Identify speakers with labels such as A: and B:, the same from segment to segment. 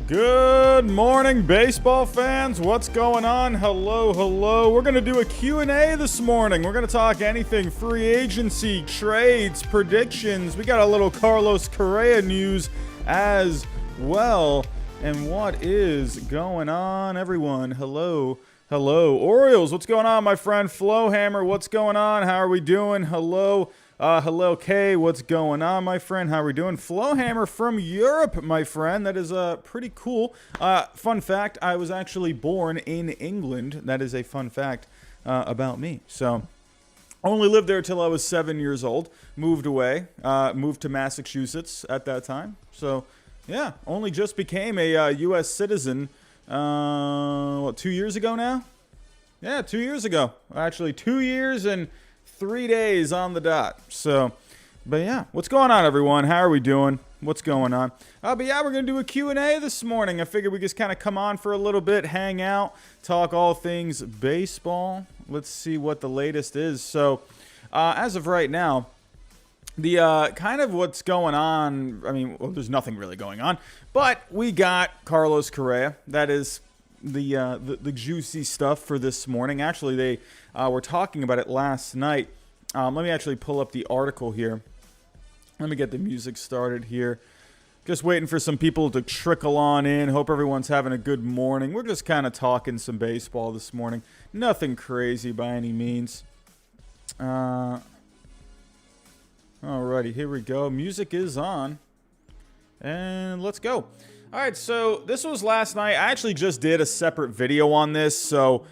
A: Good morning, baseball fans. What's going on? Hello, hello. We're going to do a Q&A this morning. We're going to talk anything free agency, trades, predictions. We got a little Carlos Correa news as well. And what is going on, everyone? Hello, hello. Orioles, what's going on, my friend? Flowhammer, what's going on? How are we doing? Hello. Hello, Kay. What's going on, my friend? How are we doing? Flowhammer from Europe, my friend. That is pretty cool. Fun fact, I was actually born in England. That is a fun fact about me. So, only lived there till I was 7 years old. Moved away. Moved to Massachusetts at that time. So, yeah, only just became a U.S. citizen, 2 years ago now? Yeah, 2 years ago. Actually, 2 years and 3 days on the dot. So, But yeah, what's going on, everyone? How are we doing? What's going on? But yeah, we're going to do a Q&A this morning. I figured we just kind of come on for a little bit, hang out, talk all things baseball. Let's see what the latest is. So, as of right now, the kind of what's going on, I mean, well, there's nothing really going on, but we got Carlos Correa. That is the juicy stuff for this morning. Actually, they were talking about it last night. Let me actually pull up the article here. Let me get the music started here. Just waiting for some people to trickle on in. Hope everyone's having a good morning. We're just kind of talking some baseball this morning. Nothing crazy by any means. Alrighty, here we go. Music is on. And let's go. Alright, so this was last night. I actually just did a separate video on this. So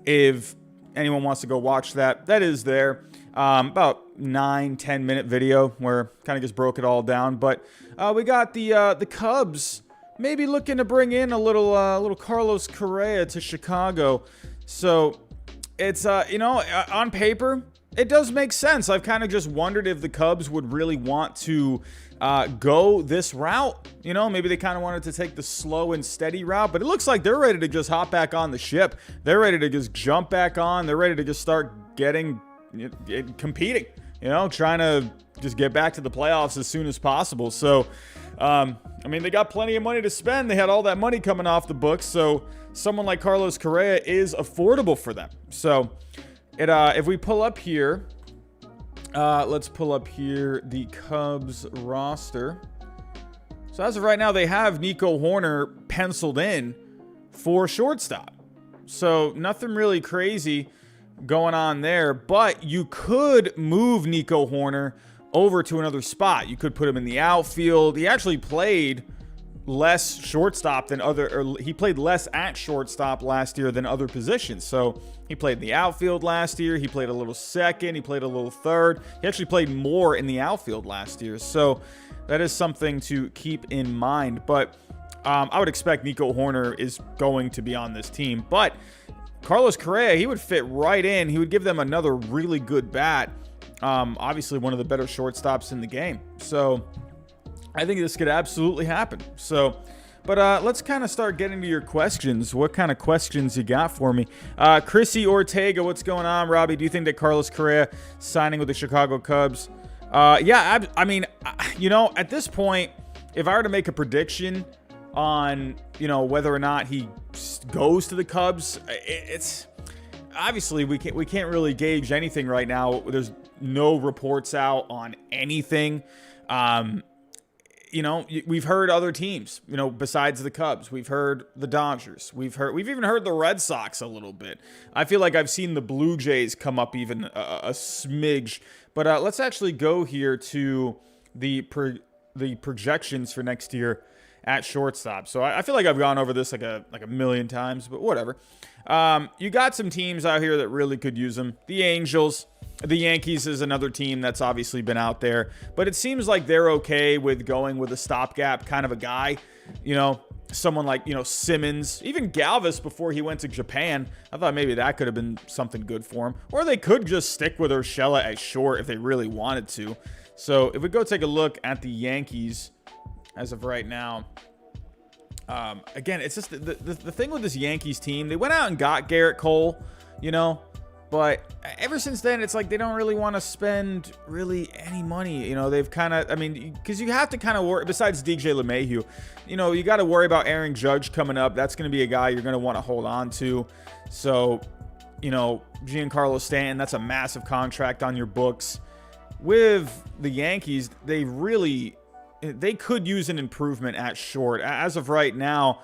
A: if anyone wants to go watch that, that is there. About 9-10 minute video where kind of just broke it all down. But we got the Cubs maybe looking to bring in a little Carlos Correa to Chicago. So it's on paper it does make sense. I've kind of just wondered if the Cubs would really want to go this route. You know, maybe they kind of wanted to take the slow and steady route, but it looks like they're ready to just hop back on the ship. They're ready to just jump back on. They're ready to just start competing, you know, trying to just get back to the playoffs as soon as possible. So, I mean, they got plenty of money to spend. They had all that money coming off the books. So someone like Carlos Correa is affordable for them. So if we pull up here, let's pull up here the Cubs roster. So as of right now, they have Nico Hoerner penciled in for shortstop. So nothing really crazy going on there, but you could move Nico Hoerner over to another spot. You could put him in the outfield. He actually played less shortstop than he played less at shortstop last year than other positions. So he played in the outfield last year. He played a little second. He played a little third. He actually played more in the outfield last year. So that is something to keep in mind. But I would expect Nico Hoerner is going to be on this team. But Carlos Correa, he would fit right in. He would give them another really good bat. Obviously one of the better shortstops in the game. So I think this could absolutely happen. So, but let's kind of start getting to your questions. What kind of questions you got for me? Chrissy Ortega, what's going on? Robbie, do you think that Carlos Correa signing with the Chicago Cubs? Yeah, I mean, you know, at this point, if I were to make a prediction on, you know, whether or not he goes to the Cubs, it's obviously we can't really gauge anything right now. There's no reports out on anything. You know, we've heard other teams, you know, besides the Cubs. We've heard the Dodgers. We've even heard the Red Sox a little bit. I feel like I've seen the Blue Jays come up even a smidge. But let's actually go here to the projections for next year at shortstop. So I feel like I've gone over this like a million times, but whatever. You got some teams out here that really could use them. The Angels. The Yankees is another team that's obviously been out there, but it seems like they're okay with going with a stopgap kind of a guy, you know, someone like, you know, Simmons, even Galvis before he went to Japan. I thought maybe that could have been something good for him, or they could just stick with Urshela at short if they really wanted to. So if we go take a look at the Yankees as of right now, again, it's just the thing with this Yankees team, they went out and got Garrett Cole, you know, but ever since then, it's like they don't really want to spend really any money. You know, they've kind of, I mean, because you have to kind of worry, besides DJ LeMahieu, you know, you got to worry about Aaron Judge coming up. That's going to be a guy you're going to want to hold on to. So, you know, Giancarlo Stanton, that's a massive contract on your books. With the Yankees, they could use an improvement at short. As of right now,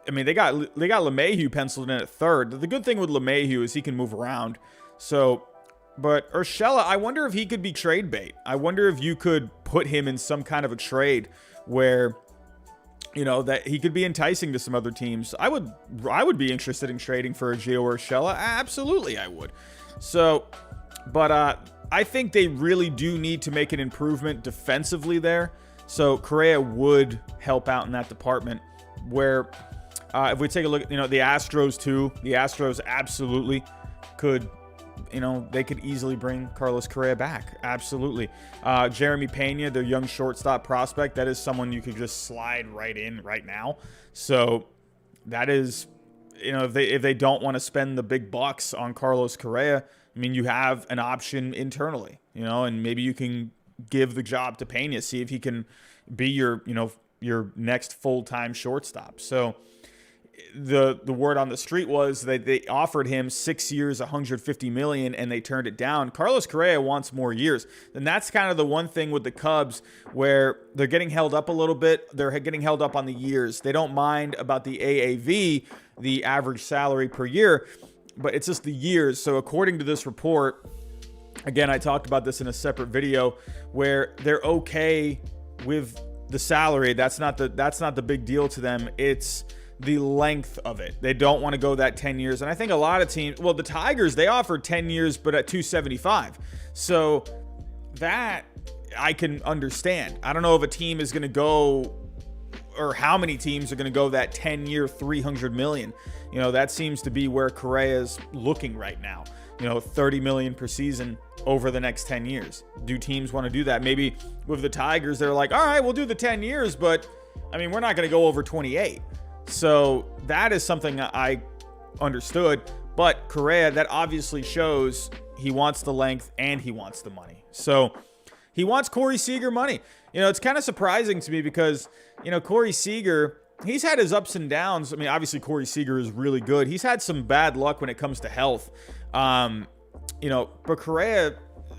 A: I mean, they got LeMahieu penciled in at third. The good thing with LeMahieu is he can move around. So, but Urshela, I wonder if he could be trade bait. I wonder if you could put him in some kind of a trade where, you know, that he could be enticing to some other teams. I would be interested in trading for Gio Urshela. Absolutely, I would. So, but I think they really do need to make an improvement defensively there. So Correa would help out in that department. Where if we take a look at, you know, the Astros too, the Astros absolutely could they could easily bring Carlos Correa back. Absolutely. Jeremy Pena, their young shortstop prospect, that is someone you could just slide right in right now. So that is, if they don't want to spend the big bucks on Carlos Correa, I mean, you have an option internally, and maybe you can give the job to Pena, see if he can be your next full-time shortstop. So the word on the street was that they offered him 6 years, $150 million, and they turned it down. Carlos Correa wants more years. And that's kind of the one thing with the Cubs where they're getting held up a little bit. They're getting held up on the years. They don't mind about the AAV, the average salary per year, but it's just the years. So according to this report, again, I talked about this in a separate video, where they're okay with the salary. That's not the big deal to them. It's the length of it. They don't want to go that 10 years. And I think a lot of teams, the Tigers, they offered 10 years, but at $275. So that I can understand. I don't know if a team is going to go, or how many teams are going to go that 10-year, $300 million. That seems to be where Correa's looking right now. $30 million per season over the next 10 years. Do teams want to do that? Maybe with the Tigers, they're like, all right, we'll do the 10 years, but I mean, we're not going to go over 28. So that is something I understood. But Correa, that obviously shows he wants the length and he wants the money. So he wants Corey Seager money. It's kind of surprising to me because, Corey Seager, he's had his ups and downs. I mean, obviously Corey Seager is really good. He's had some bad luck when it comes to health. But Correa,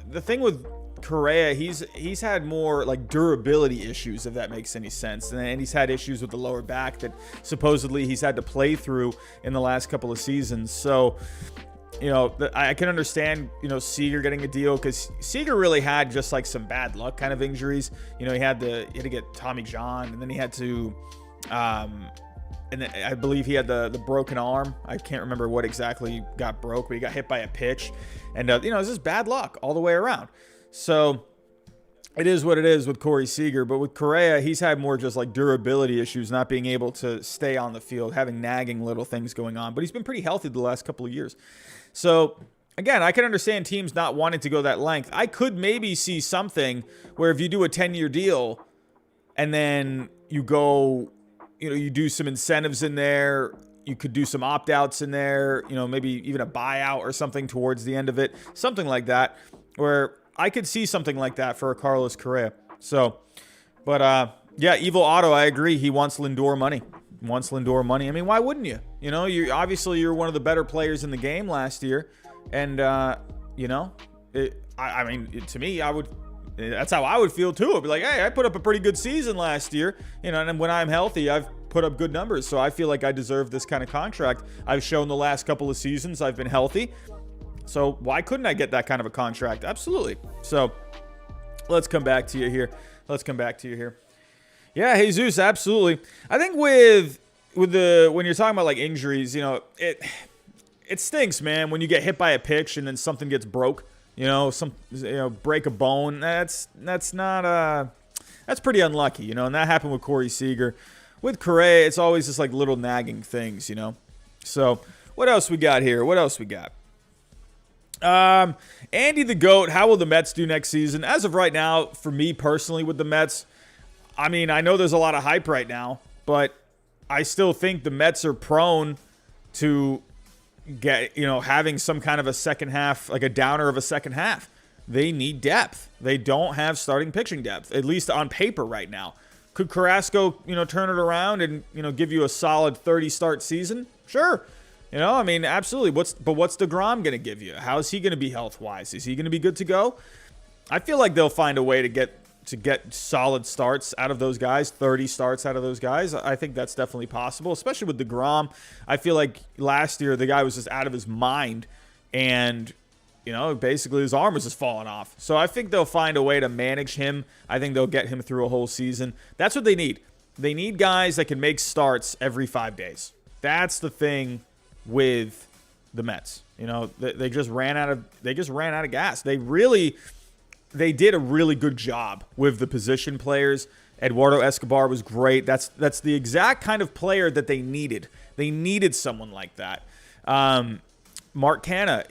A: the thing with Correa, he's had more like durability issues, if that makes any sense. And he's had issues with the lower back that supposedly he's had to play through in the last couple of seasons. So, I can understand, Seager getting a deal because Seager really had just like some bad luck kind of injuries. He had to get Tommy John, and then he had to, and then I believe he had the broken arm. I can't remember what exactly got broke, but he got hit by a pitch. And, it's just bad luck all the way around. So it is what it is with Corey Seager. But with Correa, he's had more just like durability issues, not being able to stay on the field, having nagging little things going on. But he's been pretty healthy the last couple of years. So, again, I can understand teams not wanting to go that length. I could maybe see something where if you do a 10-year deal and then you go, you do some incentives in there, you could do some opt-outs in there, maybe even a buyout or something towards the end of it, something like that, where I could see something like that for a Carlos Correa. So, but Evil Otto, I agree. He wants Lindor money. I mean, why wouldn't you? You're one of the better players in the game last year, and to me, that's how I would feel too. I'd be like, hey, I put up a pretty good season last year, and when I'm healthy, I've put up good numbers. So I feel like I deserve this kind of contract. I've shown the last couple of seasons I've been healthy. So why couldn't I get that kind of a contract? Absolutely. So let's come back to you here. Yeah, Jesus, absolutely. I think with when you're talking about like injuries, it stinks, man, when you get hit by a pitch and then something gets broke. Break a bone. That's pretty unlucky, and that happened with Corey Seager. With Correa, it's always just like little nagging things, So what else we got here? Andy the GOAT, how will the Mets do next season? As of right now, for me personally with the Mets, I mean, I know there's a lot of hype right now, but I still think the Mets are prone to get, having some kind of a second half, like a downer of a second half. They need depth. They don't have starting pitching depth, at least on paper right now. Could Carrasco, turn it around and, give you a solid 30 start season? Sure. Absolutely. What's DeGrom going to give you? How is he going to be health-wise? Is he going to be good to go? I feel like they'll find a way to get solid starts out of those guys, 30 starts out of those guys. I think that's definitely possible, especially with DeGrom. I feel like last year the guy was just out of his mind and, basically his arm was just falling off. So I think they'll find a way to manage him. I think they'll get him through a whole season. That's what they need. They need guys that can make starts every 5 days. That's the thing with the Mets. They just ran out of gas. They did a really good job with the position players. Eduardo Escobar was great. That's the exact kind of player that they needed. They needed someone like that. Mark Canha,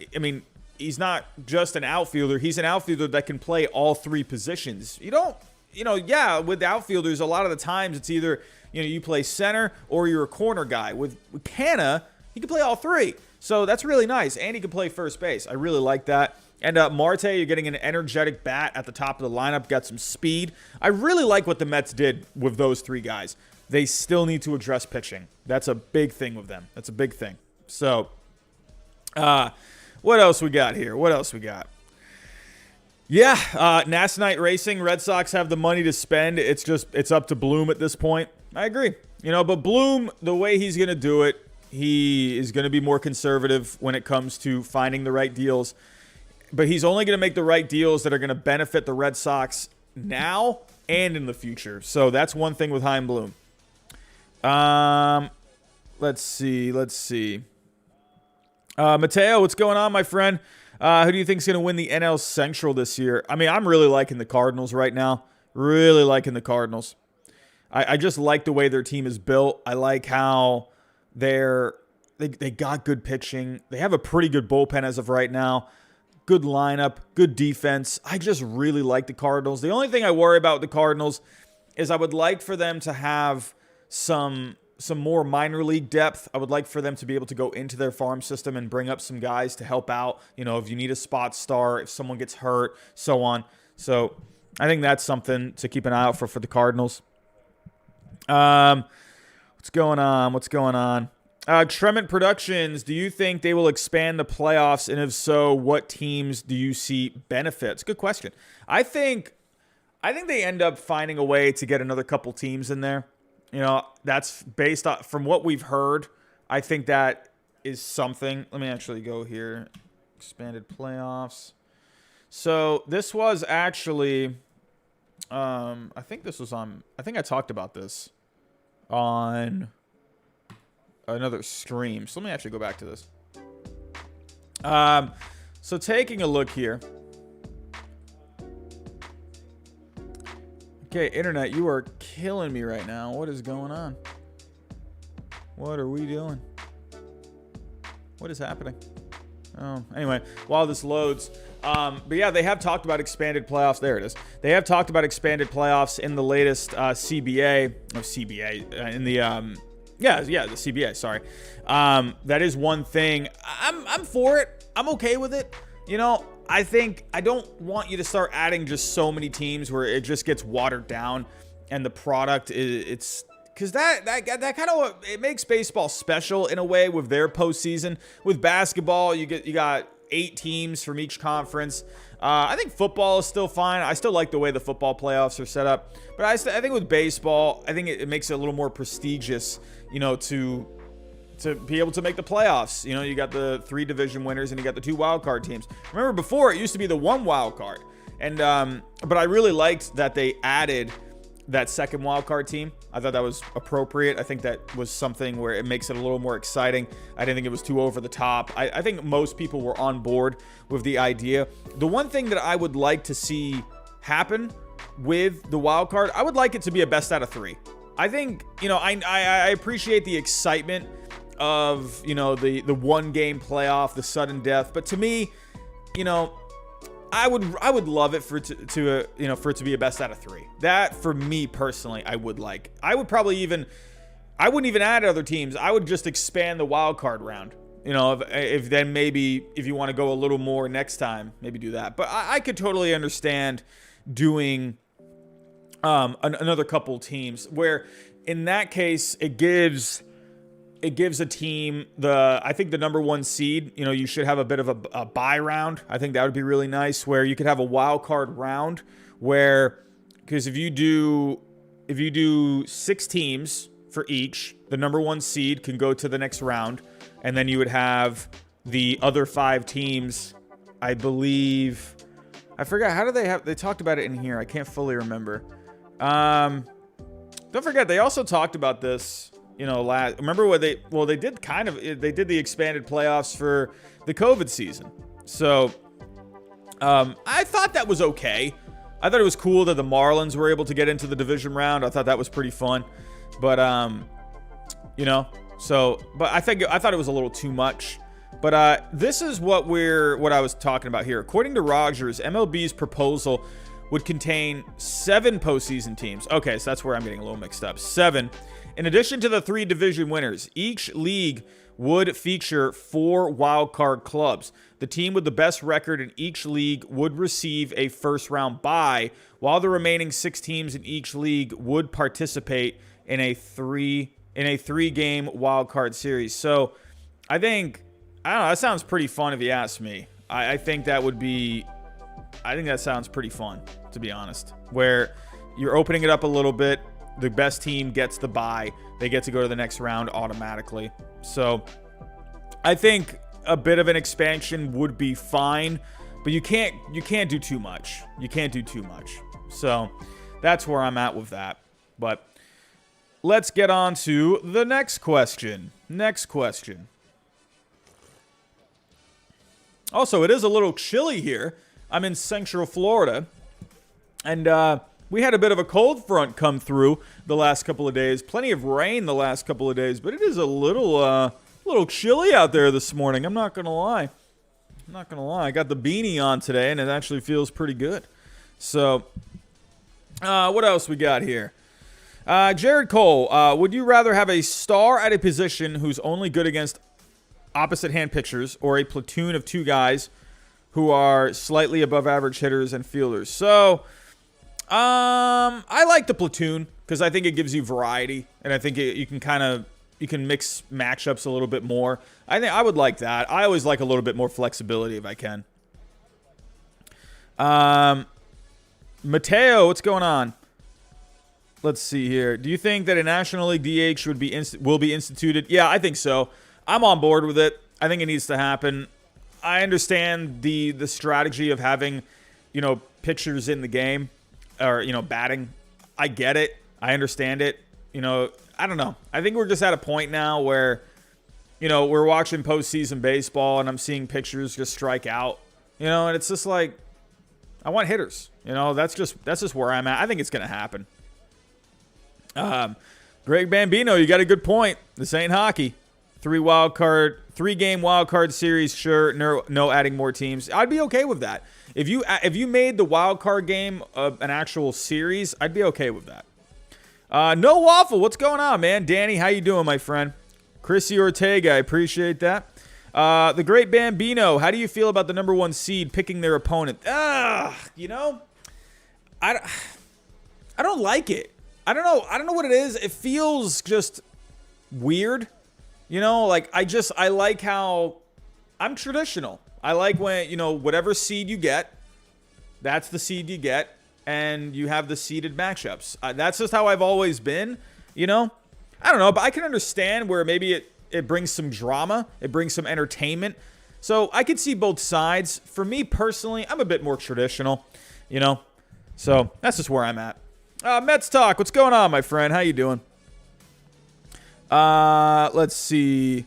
A: he's not just an outfielder. He's an outfielder that can play all three positions. With outfielders, a lot of the times it's either, you play center or you're a corner guy. With Canna, he can play all three. So that's really nice. And he can play first base. I really like that. And Marte, you're getting an energetic bat at the top of the lineup, got some speed. I really like what the Mets did with those three guys. They still need to address pitching. That's a big thing with them. That's a big thing. So, what else we got here? Yeah, Nass Night Racing. Red Sox have the money to spend. It's up to Bloom at this point. I agree. But Bloom, the way he's going to do it, he is going to be more conservative when it comes to finding the right deals. But he's only going to make the right deals that are going to benefit the Red Sox now and in the future. So that's one thing with Chaim Bloom. Let's see. Mateo, what's going on, my friend? Who do you think is going to win the NL Central this year? I mean, I'm really liking the Cardinals right now. Really liking the Cardinals. I just like the way their team is built. I like how they got good pitching. They have a pretty good bullpen as of right now. Good lineup, good defense. I just really like the Cardinals. The only thing I worry about the Cardinals is I would like for them to have some more minor league depth. I would like for them to be able to go into their farm system and bring up some guys to help out. If you need a spot start, if someone gets hurt, so on. So I think that's something to keep an eye out for the Cardinals. What's going on? Tremont Productions, do you think they will expand the playoffs? And if so, what teams do you see benefits? Good question. I think they end up finding a way to get another couple teams in there. That's based on, from what we've heard, I think that is something. Let me actually go here. Expanded playoffs. So this was actually, I think I talked about this on another stream. So let me actually go back to this. So taking a look here. Okay, internet, you are killing me right now. What is going on? What are we doing? What is happening? Oh, anyway, while this loads. But yeah, they have talked about expanded playoffs. There it is. They have talked about expanded playoffs in the latest CBA. In the the CBA. Sorry. That is one thing. I'm for it. I'm okay with it. I don't want you to start adding just so many teams where it just gets watered down, and the product it's because that kind of it makes baseball special in a way with their postseason. With basketball, you got 8 teams from each conference. I think football is still fine. I still like the way the football playoffs are set up, but I think with baseball, I think it makes it a little more prestigious, to be able to make the playoffs. You got the 3 division winners and you got the 2 wild card teams. Remember before it used to be the 1 wild card, and but I really liked that they added that second wild card team. I thought that was appropriate. I think that was something where it makes it a little more exciting. I didn't think it was too over the top. I think most people were on board with the idea. The one thing that I would like to see happen with the wild card, I would like it to be a best out of 3. I think, I appreciate the excitement of, the 1 game playoff, the sudden death. But to me, I would love it for it to be a best out of 3. That, for me personally, I would like. I wouldn't even add other teams. I would just expand the wild card round. If then maybe if you want to go a little more next time, maybe do that. But I could totally understand doing another couple teams where, in that case, it gives a team I think the number 1 seed. You should have a bit of a bye round. I think that would be really nice, where you could have a wild card round because if you do 6 teams for each, the number 1 seed can go to the next round, and then you would have the other 5 teams. I believe, I forgot, how do they talked about it in here. I can't fully remember. Don't forget, they also talked about this, remember what they did the expanded playoffs for the COVID season. So, I thought that was okay. I thought it was cool that the Marlins were able to get into the division round. I thought that was pretty fun. But, but I thought it was a little too much. But this is what I was talking about here. According to Rogers, MLB's proposal would contain 7 postseason teams. Okay, so that's where I'm getting a little mixed up. 7. In addition to the 3 division winners, each league would feature 4 wildcard clubs. The team with the best record in each league would receive a first-round bye, while the remaining 6 teams in each league would participate in a 3-game wildcard series. So, I don't know, that sounds pretty fun if you ask me. I think that sounds pretty fun, to be honest. Where you're opening it up a little bit, the best team gets the bye, they get to go to the next round automatically. So I think a bit of an expansion would be fine, but you can't do too much. You can't do too much. So that's where I'm at with that. But let's get on to the next question. Also, it is a little chilly here. I'm in Central Florida, and we had a bit of a cold front come through the last couple of days. Plenty of rain the last couple of days, but it is a little chilly out there this morning. I'm not gonna lie. I got the beanie on today, and it actually feels pretty good. So, what else we got here? Jared Cole, would you rather have a star at a position who's only good against opposite hand pitchers, or a platoon of 2 guys who are slightly above average hitters and fielders? So, I like the platoon because I think it gives you variety, and I think you can mix matchups a little bit more. I think I would like that. I always like a little bit more flexibility if I can. Mateo, what's going on? Let's see here. Do you think that a National League DH will be instituted? Yeah, I think so. I'm on board with it. I think it needs to happen. I understand the strategy of having, pitchers in the game, or, batting. I get it. I understand it. I don't know. I think we're just at a point now where, we're watching postseason baseball and I'm seeing pitchers just strike out, and it's just like, I want hitters. That's just where I'm at. I think it's going to happen. Greg Bambino, you got a good point. This ain't hockey. 3-game wild card series, sure. No adding more teams. I'd be okay with that. If you made the wild card game an actual series, I'd be okay with that. No Waffle, what's going on, man? Danny, how you doing, my friend? Chrissy Ortega, I appreciate that. The Great Bambino, how do you feel about the number 1 seed picking their opponent? I don't like it. I don't know what it is. It feels just weird. I like how I'm traditional. I like when, whatever seed you get, that's the seed you get, and you have the seeded matchups. That's just how I've always been, I don't know, but I can understand where maybe it brings some drama, it brings some entertainment. So I could see both sides. For me personally, I'm a bit more traditional, so that's just where I'm at. Mets Talk, what's going on, my friend? How you doing? Let's see.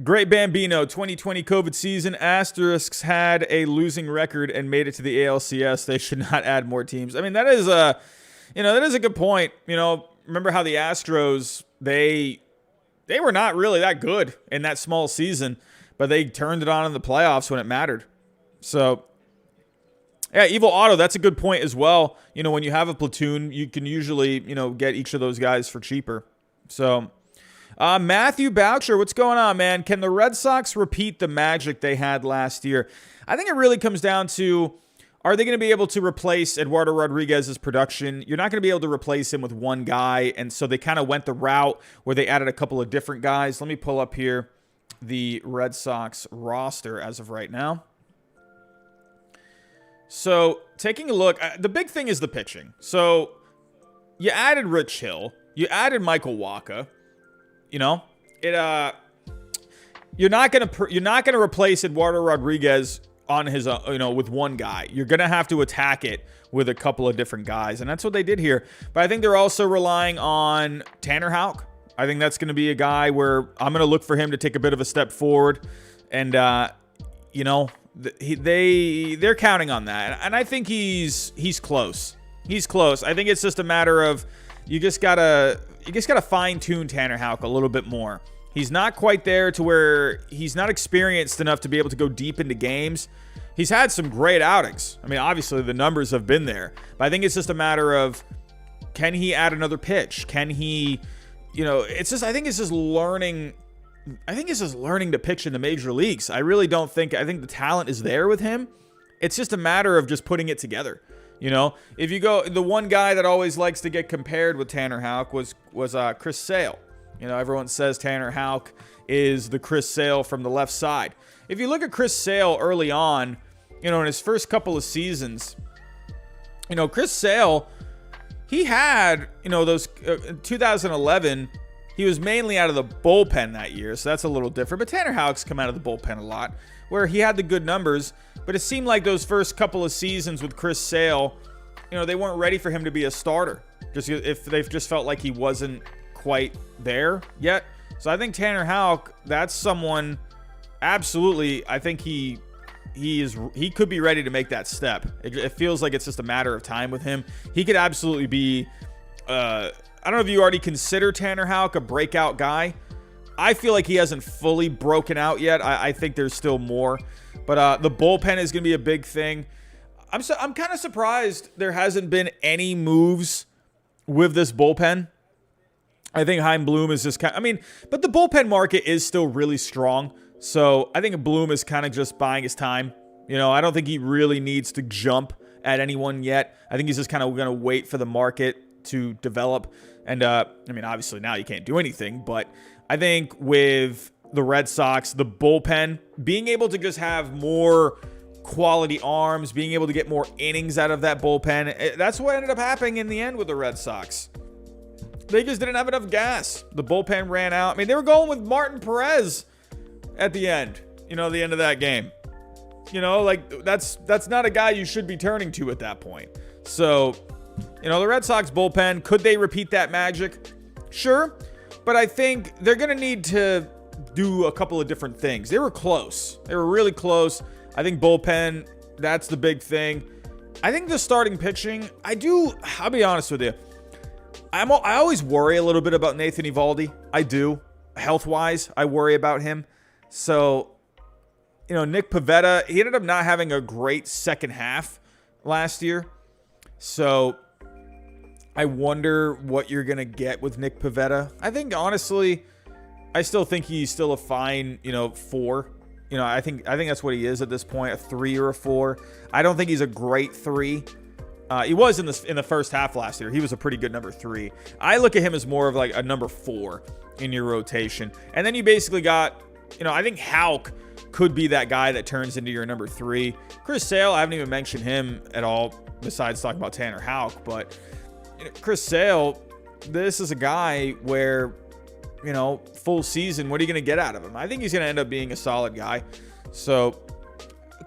A: Great Bambino, 2020 COVID season. Asterisks had a losing record and made it to the ALCS. They should not add more teams. I mean, that is a good point. Remember how the Astros, they were not really that good in that small season, but they turned it on in the playoffs when it mattered. So, yeah, Evil Auto, that's a good point as well. When you have a platoon, you can usually, get each of those guys for cheaper. So, Matthew Boucher, what's going on, man? Can the Red Sox repeat the magic they had last year? I think it really comes down to, are they going to be able to replace Eduardo Rodriguez's production? You're not going to be able to replace him with one guy, and so they kind of went the route where they added a couple of different guys. Let me pull up here the Red Sox roster as of right now. So, taking a look, the big thing is the pitching. So, you added Rich Hill. You added Michael Wacha. You're not gonna replace Eduardo Rodriguez on his with one guy. You're gonna have to attack it with a couple of different guys, and that's what they did here. But I think they're also relying on Tanner Hauck. I think that's gonna be a guy where I'm gonna look for him to take a bit of a step forward, and they're counting on that, and I think he's close. He's close. I think it's just a matter of you just gotta fine tune Tanner Hauck a little bit more. He's not quite there to where he's not experienced enough to be able to go deep into games. He's had some great outings. I mean, obviously the numbers have been there, but I think it's just a matter of, can he add another pitch? Can he, I think it's just learning. I think it's just learning to pitch in the major leagues. I think the talent is there with him. It's just a matter of just putting it together. If you go, the one guy that always likes to get compared with Tanner Hauck was Chris Sale. Everyone says Tanner Hauck is the Chris Sale from the left side. If you look at Chris Sale early on, in his first couple of seasons, Chris Sale, he had, those 2011, he was mainly out of the bullpen that year, so that's a little different. But Tanner Houck's come out of the bullpen a lot, where he had the good numbers. But it seemed like those first couple of seasons with Chris Sale, they weren't ready for him to be a starter. Just if they've just felt like he wasn't quite there yet. So I think Tanner Houck, that's someone, absolutely, I think he could be ready to make that step. It feels like it's just a matter of time with him. He could absolutely be, I don't know if you already consider Tanner Houck a breakout guy. I feel like he hasn't fully broken out yet. I think there's still more. But the bullpen is going to be a big thing. I'm kind of surprised there hasn't been any moves with this bullpen. I think Chaim Bloom is just but the bullpen market is still really strong. So I think Bloom is kind of just buying his time. I don't think he really needs to jump at anyone yet. I think he's just kind of going to wait for the market to develop. And, obviously now you can't do anything, but I think with the Red Sox, the bullpen, being able to just have more quality arms, being able to get more innings out of that bullpen, that's what ended up happening in the end with the Red Sox. They just didn't have enough gas. The bullpen ran out. They were going with Martin Perez at the end, the end of that game. That's not a guy you should be turning to at that point. So, the Red Sox bullpen, could they repeat that magic? Sure. But I think they're going to need to do a couple of different things. They were close. They were really close. I think bullpen, that's the big thing. I think the starting pitching, I'll be honest with you. I always worry a little bit about Nathan Eovaldi. I do. Health-wise, I worry about him. So, Nick Pivetta, he ended up not having a great second half last year. So, I wonder what you're going to get with Nick Pivetta. I think, honestly, I still think he's still a fine, 4. I think that's what he is at this point, a 3 or a 4. I don't think he's a great 3. He was in the first half last year. He was a pretty good number 3. I look at him as more of like a number 4 in your rotation. And then you basically got, I think Hauck could be that guy that turns into your number 3. Chris Sale, I haven't even mentioned him at all besides talking about Tanner Hauck. But Chris Sale, this is a guy where, full season, what are you going to get out of him? I think he's going to end up being a solid guy. So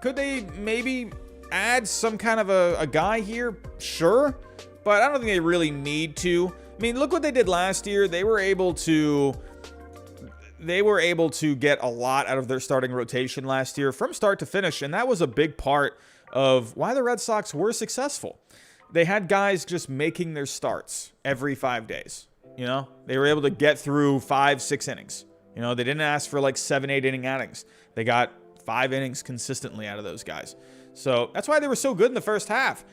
A: could they maybe add some kind of a guy here? Sure. But I don't think they really need to. Look what they did last year. They were able to get a lot out of their starting rotation last year from start to finish. And that was a big part of why the Red Sox were successful. They had guys just making their starts every 5 days. They were able to get through 5-6 innings. They didn't ask for like 7-8 inning outings. They got 5 innings consistently out of those guys. So that's why they were so good in the first half.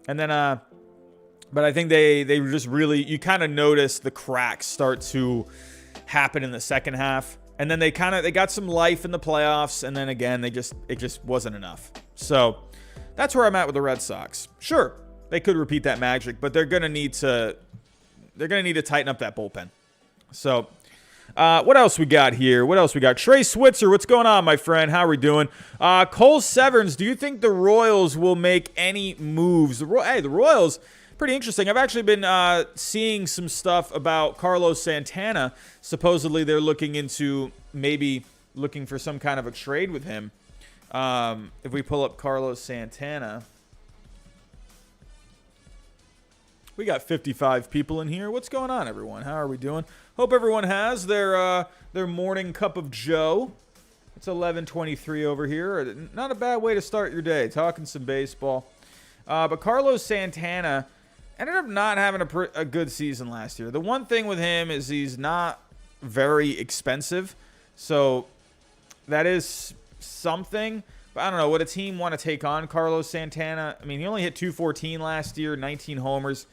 A: And then, but I think they were just really, you kind of noticed the cracks start to happen in the second half. And then they got some life in the playoffs. And then again, it just wasn't enough. So that's where I'm at with the Red Sox. Sure, they could repeat that magic, but they're going to need to tighten up that bullpen. So, what else we got here? Trey Switzer, what's going on, my friend? How are we doing? Cole Severns, do you think the Royals will make any moves? The Royals, pretty interesting. I've actually been seeing some stuff about Carlos Santana. Supposedly they're looking for some kind of a trade with him. If we pull up Carlos Santana. We got 55 people in here. What's going on, everyone? How are we doing? Hope everyone has their morning cup of joe. It's 11:23 over here. Not a bad way to start your day, talking some baseball. But Carlos Santana ended up not having a good season last year. The one thing with him is he's not very expensive. So that is something. But I don't know. Would a team want to take on Carlos Santana? I mean, he only hit 214 last year, 19 homers,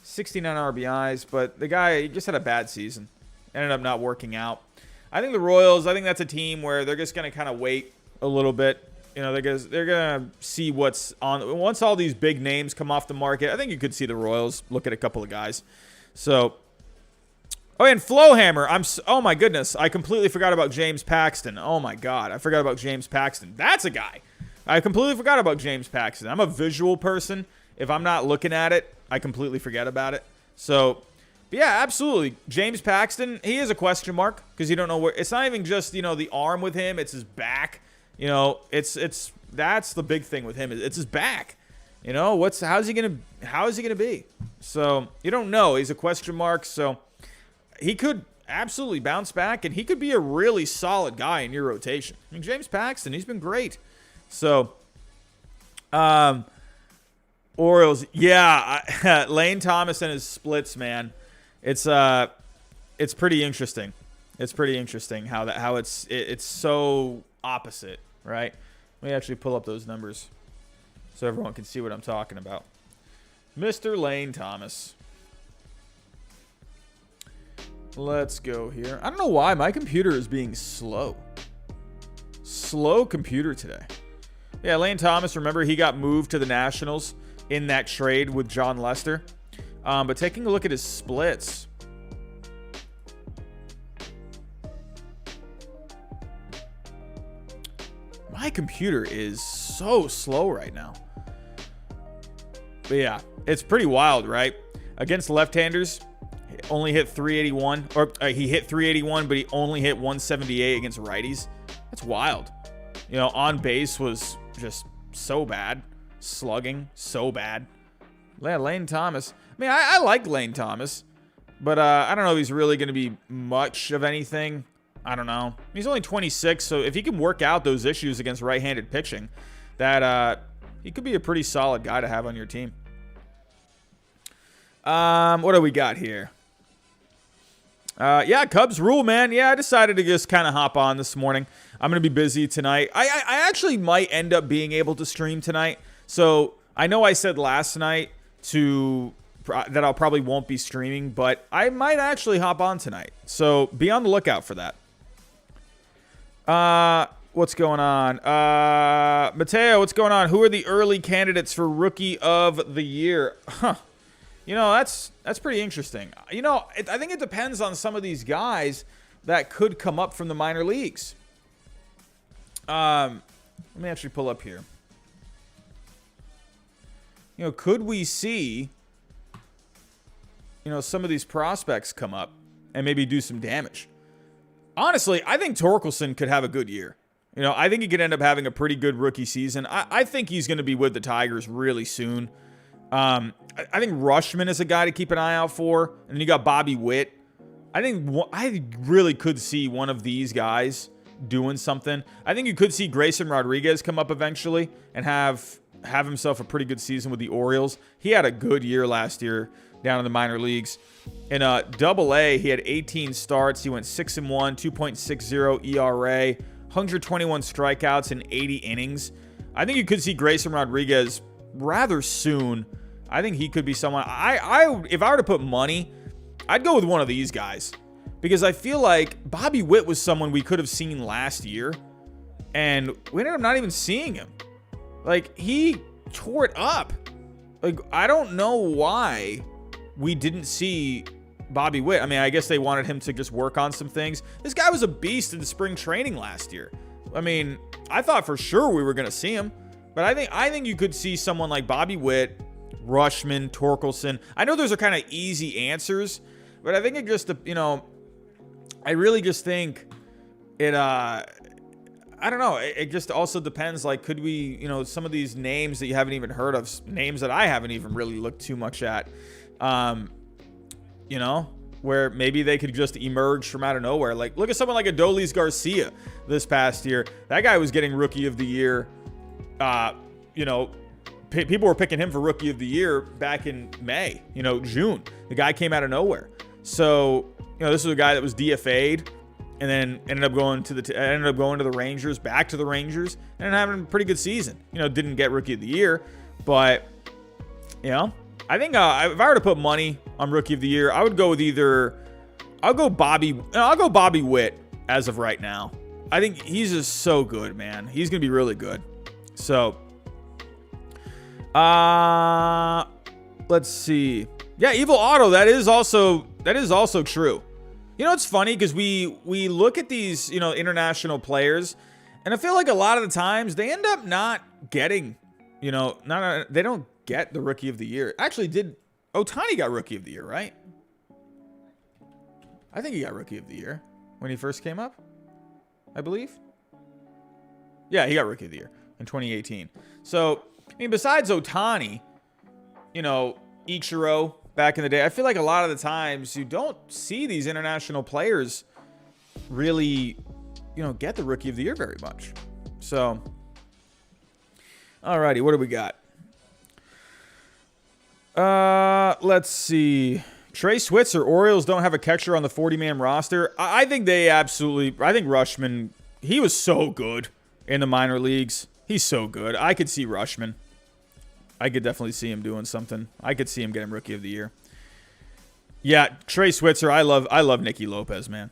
A: 69 RBIs. But the guy, he just had a bad season. Ended up not working out. I think the Royals, I think that's a team where they're just going to kind of wait a little bit. You know, they're going to see what's on. Once all these big names come off the market, I think you could see the Royals look at a couple of guys. So, oh, and Flowhammer. Oh, my goodness. I completely forgot about James Paxton. Oh, my God. I forgot about James Paxton. That's a guy. I completely forgot about James Paxton. I'm a visual person. If I'm not looking at it, I completely forget about it. So, yeah, absolutely. James Paxton, he is a question mark because you don't know where. It's not even just, you know, the arm with him. It's his back. You know, that's the big thing with him. It's his back. You know, how is he gonna be? So you don't know. He's a question mark. So he could absolutely bounce back, and he could be a really solid guy in your rotation. I mean, James Paxton, he's been great. So, Orioles, yeah, Lane Thomas and his splits, man. It's pretty interesting. It's pretty interesting how it's so opposite, right? Let me actually pull up those numbers so everyone can see what I'm talking about. Mr. Lane Thomas. Let's go here. I don't know why my computer is being slow. Slow computer today. Yeah, Lane Thomas, remember he got moved to the Nationals in that trade with John Lester. But taking a look at his splits. My computer is so slow right now. But yeah, it's pretty wild, right? Against left-handers, he only hit 381. Or he hit 381, but he only hit 178 against righties. That's wild. You know, on base was just so bad. Slugging, so bad. Yeah, Lane Thomas. I mean, I like Lane Thomas. But I don't know if he's really going to be much of anything. I don't know. He's only 26, so if he can work out those issues against right-handed pitching, that he could be a pretty solid guy to have on your team. What do we got here? Yeah, Cubs rule, man. Yeah, I decided to just kind of hop on this morning. I'm going to be busy tonight. I actually might end up being able to stream tonight. So I know I said last night that I'll probably won't be streaming, but I might actually hop on tonight. So be on the lookout for that. What's going on? Mateo, what's going on? Who are the early candidates for Rookie of the Year? Huh. You know, that's pretty interesting. You know, I think it depends on some of these guys that could come up from the minor leagues. Let me actually pull up here. You know, could we see, you know, some of these prospects come up and maybe do some damage? Honestly, I think Torkelson could have a good year. You know, I think he could end up having a pretty good rookie season. I think he's going to be with the Tigers really soon. I think Rushman is a guy to keep an eye out for. And then you got Bobby Witt. I really could see one of these guys doing something. I think you could see Grayson Rodriguez come up eventually and have himself a pretty good season with the Orioles. He had a good year last year down in the minor leagues. In Double-A, he had 18 starts. He went 6-1, 2.60 ERA, 121 strikeouts in 80 innings. I think you could see Grayson Rodriguez rather soon. I think he could be someone. If I were to put money, I'd go with one of these guys because I feel like Bobby Witt was someone we could have seen last year, and we ended up not even seeing him. Like, he tore it up. Like, I don't know why we didn't see Bobby Witt. I mean, I guess they wanted him to just work on some things. This guy was a beast in the spring training last year. I mean, I thought for sure we were going to see him. But I think you could see someone like Bobby Witt, Rushman, Torkelson. I know those are kind of easy answers, but I think it just, you know, I really just think it, I don't know. It just also depends. Like, could we, you know, some of these names that you haven't even heard of, names that I haven't even really looked too much at, you know, where maybe they could just emerge from out of nowhere. Like, look at someone like Adolis Garcia this past year. That guy was getting Rookie of the Year. You know, people were picking him for Rookie of the Year back in May, you know, June. The guy came out of nowhere. So this is a guy that was DFA'd and then ended up going to the Rangers, back to the Rangers, and having a pretty good season. Didn't get Rookie of the Year, but I think if I were to put money on Rookie of the Year, I would go with I'll go Bobby Witt as of right now. I think he's just so good, man. He's gonna be really good. So, let's see. Yeah, Evil Auto. That is also true. It's funny because we look at these international players, and I feel like a lot of the times they end up not getting they don't get the Rookie of the Year. Actually, Ohtani got Rookie of the Year, right? I think he got Rookie of the Year when he first came up, I believe. Yeah, he got Rookie of the Year in 2018. So, besides Ohtani, Ichiro back in the day, I feel like a lot of the times you don't see these international players really, get the Rookie of the Year very much. So, alrighty, what do we got? Let's see. Trey Switzer, Orioles don't have a catcher on the 40-man roster. I think Rutschman, he was so good in the minor leagues. He's so good. I could see Rutschman. I could definitely see him doing something. I could see him getting Rookie of the Year. Yeah, Trey Switzer, I love Nicky Lopez, man.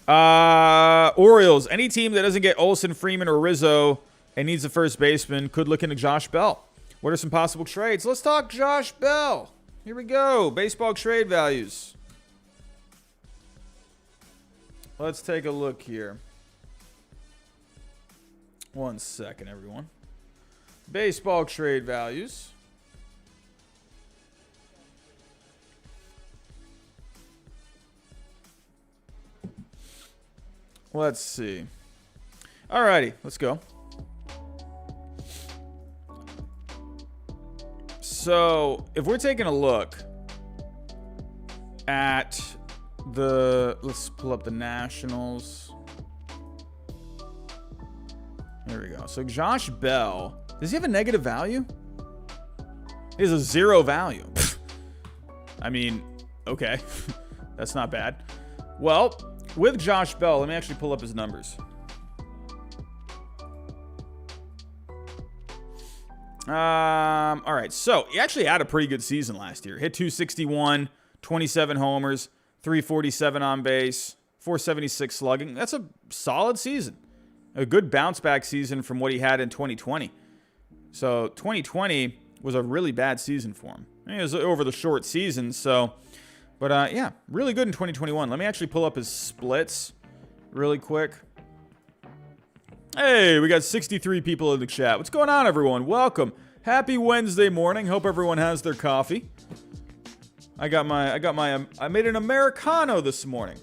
A: Orioles, any team that doesn't get Olsen, Freeman, or Rizzo and needs a first baseman could look into Josh Bell. What are some possible trades? Let's talk Josh Bell. Here we go. Baseball trade values. Let's take a look here. One second, everyone. Baseball trade values. Let's see. Alrighty, let's go. So, if we're taking a look at let's pull up the Nationals. There we go. So, Josh Bell, does he have a negative value? He has a 0 value. Okay. That's not bad. Well, with Josh Bell, let me actually pull up his numbers. All right, so he actually had a pretty good season last year. Hit 261, 27 homers, 347 on base, 476 slugging. That's a solid season. A good bounce back season from what he had in 2020. So 2020 was a really bad season for him. It was over the short season, but yeah, really good in 2021. Let me actually pull up his splits really quick. Hey, we got 63 people in the chat. What's going on, everyone? Welcome. Happy Wednesday morning. Hope everyone has their coffee. I made an Americano this morning.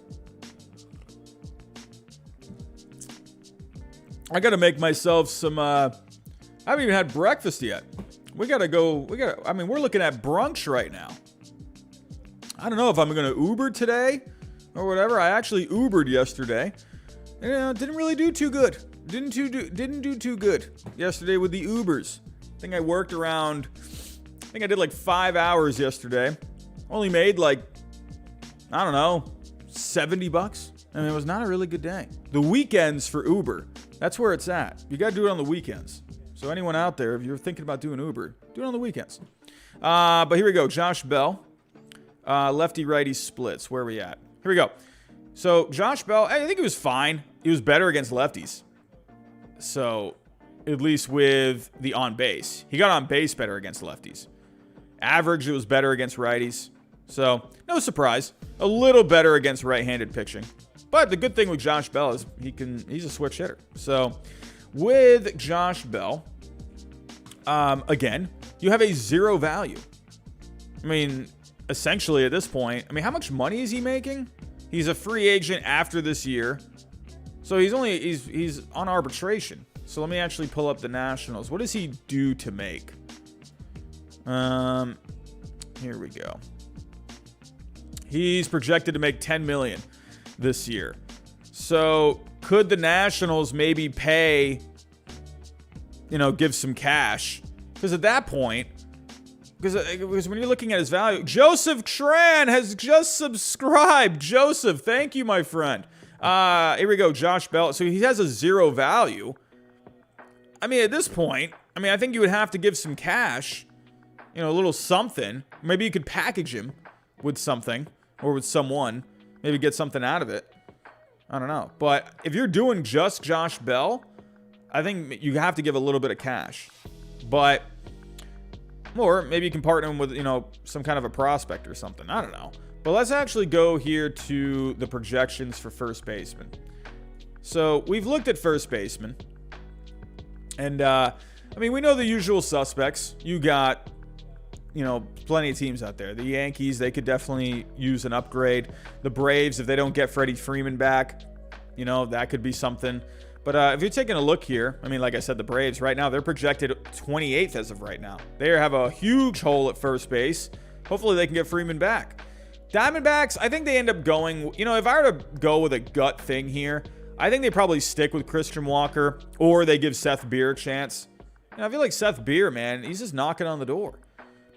A: I got to make myself some, I haven't even had breakfast yet. We're looking at brunch right now. I don't know if I'm going to Uber today or whatever. I actually Ubered yesterday. And, didn't really do too good. Didn't do too good yesterday with the Ubers. I think I did like 5 hours yesterday. Only made like, I don't know, $70. It was not a really good day. The weekends for Uber, that's where it's at. You got to do it on the weekends. So anyone out there, if you're thinking about doing Uber, do it on the weekends. But here we go. Josh Bell. Lefty-righty splits. Where are we at? Here we go. So Josh Bell, I think he was fine. He was better against lefties. So, at least with the on base. He got on base better against lefties. Average, it was better against righties. So, no surprise. A little better against right-handed pitching. But the good thing with Josh Bell is he's a switch hitter. So, with Josh Bell, again, you have a 0 value. Essentially at this point, how much money is he making? He's a free agent after this year. So he's on arbitration. So let me actually pull up the Nationals. What does he do to make? Here we go. He's projected to make $10 million this year. So could the Nationals maybe pay, give some cash? Because at that point, Because when you're looking at his value, Joseph Tran has just subscribed. Joseph, thank you, my friend. Here we go, Josh Bell. So he has a 0 value. I mean, at this point, I think you would have to give some cash, a little something. Maybe you could package him with something or with someone. Maybe get something out of it. I don't know. But if you're doing just Josh Bell, I think you have to give a little bit of cash. But, or maybe you can partner him with, some kind of a prospect or something. I don't know. But let's actually go here to the projections for first baseman. So we've looked at first baseman. And, we know the usual suspects. You got, plenty of teams out there. The Yankees, they could definitely use an upgrade. The Braves, if they don't get Freddie Freeman back, that could be something. But if you're taking a look here, like I said, the Braves, right now, they're projected 28th as of right now. They have a huge hole at first base. Hopefully they can get Freeman back. Diamondbacks, I think they end up going, if I were to go with a gut thing here, I think they probably stick with Christian Walker, or they give Seth Beer a chance. I feel like Seth Beer, man, he's just knocking on the door.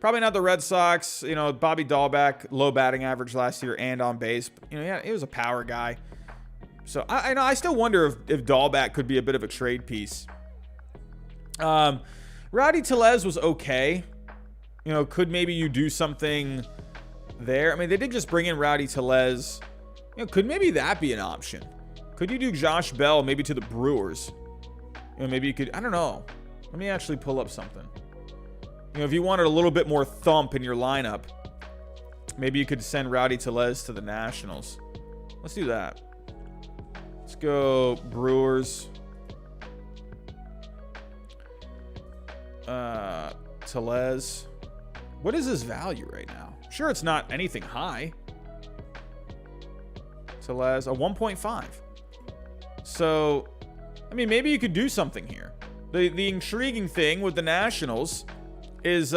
A: Probably not the Red Sox. Bobby Dahlbeck, low batting average last year and on base. He was a power guy. So I still wonder if Dahlbeck could be a bit of a trade piece. Rowdy Tellez was okay. Could maybe you do something there? They did just bring in Rowdy Tellez. Could maybe that be an option? Could you do Josh Bell maybe to the Brewers? Maybe you could, I don't know. Let me actually pull up something. If you wanted a little bit more thump in your lineup, maybe you could send Rowdy Tellez to the Nationals. Let's do that. Let's go Brewers. Tellez. What is his value right now? Sure, it's not anything high. Tellez, a 1.5. So, maybe you could do something here. The intriguing thing with the Nationals is,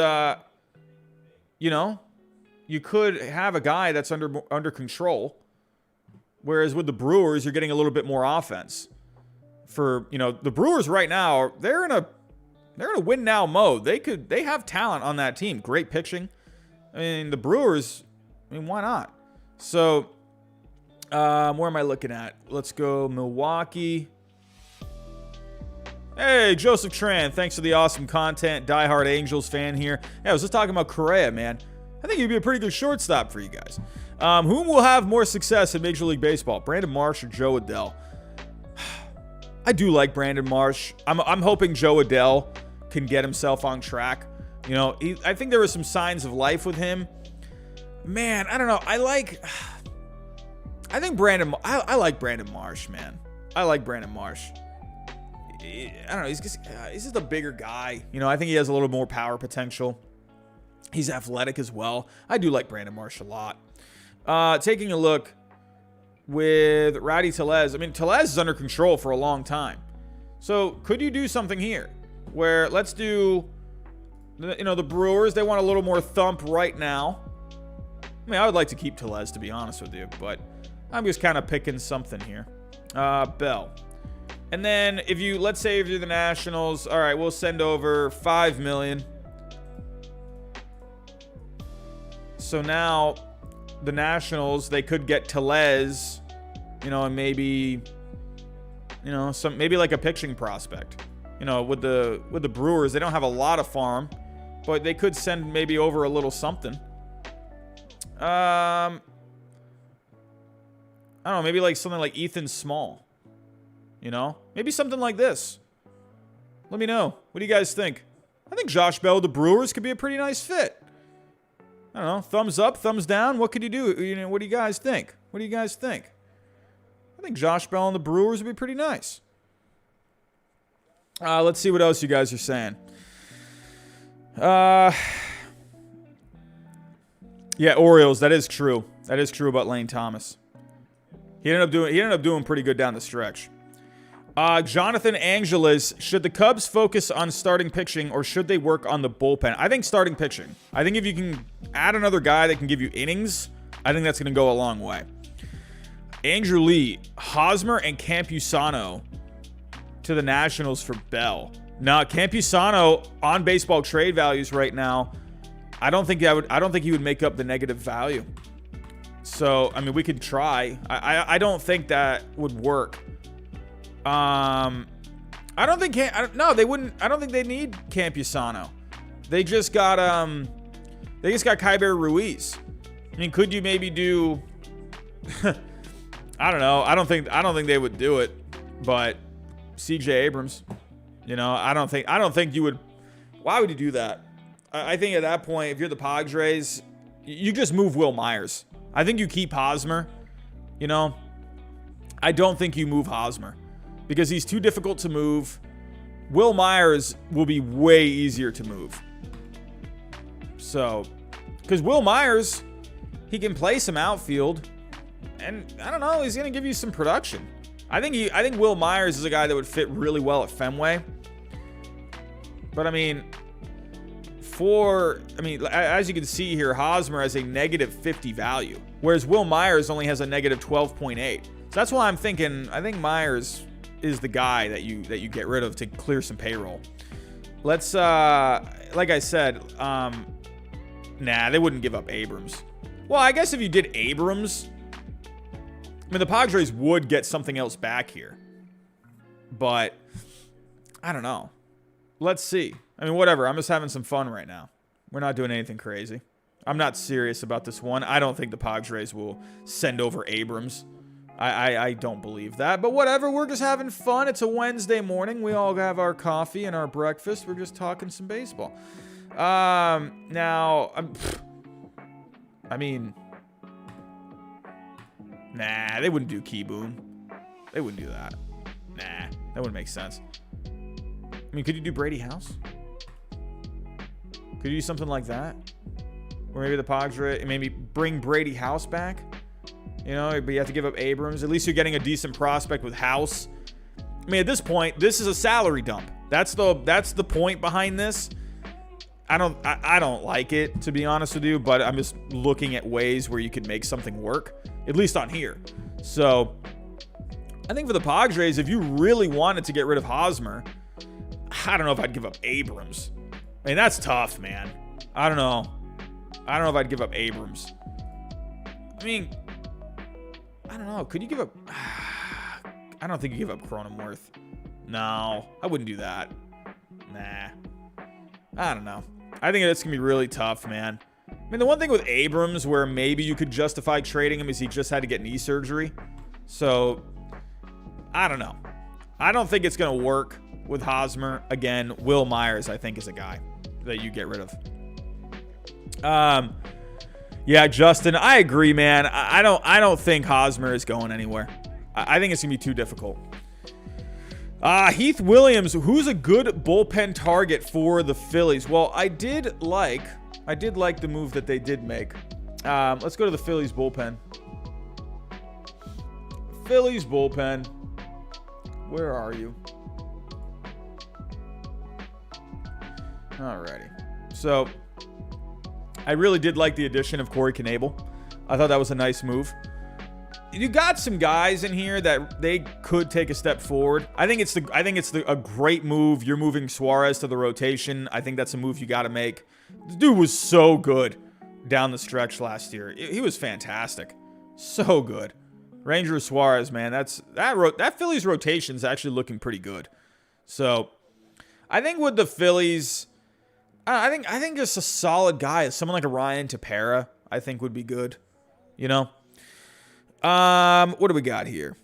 A: you could have a guy that's under control, whereas with the Brewers, you're getting a little bit more offense. For, the Brewers right now, they're in a win now mode. They have talent on that team. Great pitching. The Brewers, why not? So, where am I looking at? Let's go Milwaukee. Hey, Joseph Tran, thanks for the awesome content. Diehard Angels fan here. Yeah, I was just talking about Correa, man. I think he'd be a pretty good shortstop for you guys. Whom will have more success in Major League Baseball, Brandon Marsh or Joe Adell? I do like Brandon Marsh. I'm hoping Joe Adell can get himself on track. I think there were some signs of life with him. Man, I don't know. I like Brandon Marsh, man. I like Brandon Marsh. I don't know. He's just a bigger guy. I think he has a little more power potential. He's athletic as well. I do like Brandon Marsh a lot. Taking a look with Rowdy Tellez. Tellez is under control for a long time. So could you do something here where let's do, the Brewers, they want a little more thump right now. I would like to keep Tellez, to be honest with you, but I'm just kind of picking something here. Bell. And then let's say if you're the Nationals, all right, we'll send over $5 million. So now the Nationals, they could get Tellez, and maybe, maybe like a pitching prospect. With the Brewers, they don't have a lot of farm, but they could send maybe over a little something. I don't know, maybe like something like Ethan Small. Maybe something like this. Let me know. What do you guys think? I think Josh Bell with the Brewers could be a pretty nice fit. I don't know. Thumbs up, thumbs down. What could you do? What do you guys think? I think Josh Bell and the Brewers would be pretty nice. Let's see what else you guys are saying. Yeah, Orioles. That is true. That is true about Lane Thomas. He ended up doing pretty good down the stretch. Jonathan Angeles, should the Cubs focus on starting pitching or should they work on the bullpen? I think starting pitching. I think if you can add another guy that can give you innings, I think that's going to go a long way. Andrew Lee, Hosmer, and Campusano to the Nationals for Bell. Now, Campusano on baseball trade values right now, I don't think he would make up the negative value. So, I mean, we could try. I don't think that would work. I don't think they wouldn't. I don't think they need Campusano. They just got Kyber Ruiz. I mean, could you maybe do I don't know. I don't think they would do it, but CJ Abrams, you know, I don't think you would. Why would you do that? I think at that point, if you're the Padres, you just move Will Myers. I think you keep Hosmer, you know. I don't think you move Hosmer because he's too difficult to move. Will Myers will be way easier to move. So, because Will Myers, he can play some outfield, and I don't know, he's going to give you some production. I think Will Myers is a guy that would fit really well at Fenway. But I mean, as you can see here, Hosmer has a negative 50 value, whereas Will Myers only has a negative 12.8. So that's why I'm thinking, I think Myers is the guy that you get rid of to clear some payroll. Let's, like I said, nah, they wouldn't give up Abrams. Well, I guess if you did Abrams, I mean, the Padres would get something else back here. But I don't know. Let's see. I mean, whatever. I'm just having some fun right now. We're not doing anything crazy. I'm not serious about this one. I don't think the Padres will send over Abrams. I don't believe that. But whatever. We're just having fun. It's a Wednesday morning. We all have our coffee and our breakfast. We're just talking some baseball. Now, I mean, nah, they wouldn't do Key Boom. They wouldn't do that. Nah, that wouldn't make sense. I mean, could you do Brady House? Could you do something like that? Or maybe the Padres, maybe bring Brady House back? You know, but you have to give up Abrams. At least you're getting a decent prospect with House. I mean, at this point, this is a salary dump. That's the point behind this. I don't like it, to be honest with you, but I'm just looking at ways where you could make something work, at least on here. So, I think for the Padres, if you really wanted to get rid of Hosmer, I don't know if I'd give up Abrams. I mean, that's tough, man. I don't know if I'd give up Abrams. I mean, I don't know. Could you give up... I don't think you give up Cronenworth. No, I wouldn't do that. Nah. I don't know. I think it's going to be really tough, man. I mean, the one thing with Abrams where maybe you could justify trading him is he just had to get knee surgery. So, I don't know. I don't think it's going to work with Hosmer. Again, Will Myers, I think, is a guy that you get rid of. Yeah, Justin, I agree, man. I don't think Hosmer is going anywhere. I think it's going to be too difficult. Heath Williams, who's a good bullpen target for the Phillies? Well, I did like the move that they did make. Let's go to the Phillies bullpen. Phillies bullpen. Where are you? Alrighty. So, I really did like the addition of Corey Knebel. I thought that was a nice move. You got some guys in here that they could take a step forward. I think it's a great move. You're moving Suarez to the rotation. I think that's a move you got to make. The dude was so good down the stretch last year. He was fantastic. So good. Ranger Suarez, man. That Phillies rotation is actually looking pretty good. So, I think with the Phillies, I think just a solid guy, someone like a Ryan Tepera, I think would be good. You know? What do we got here?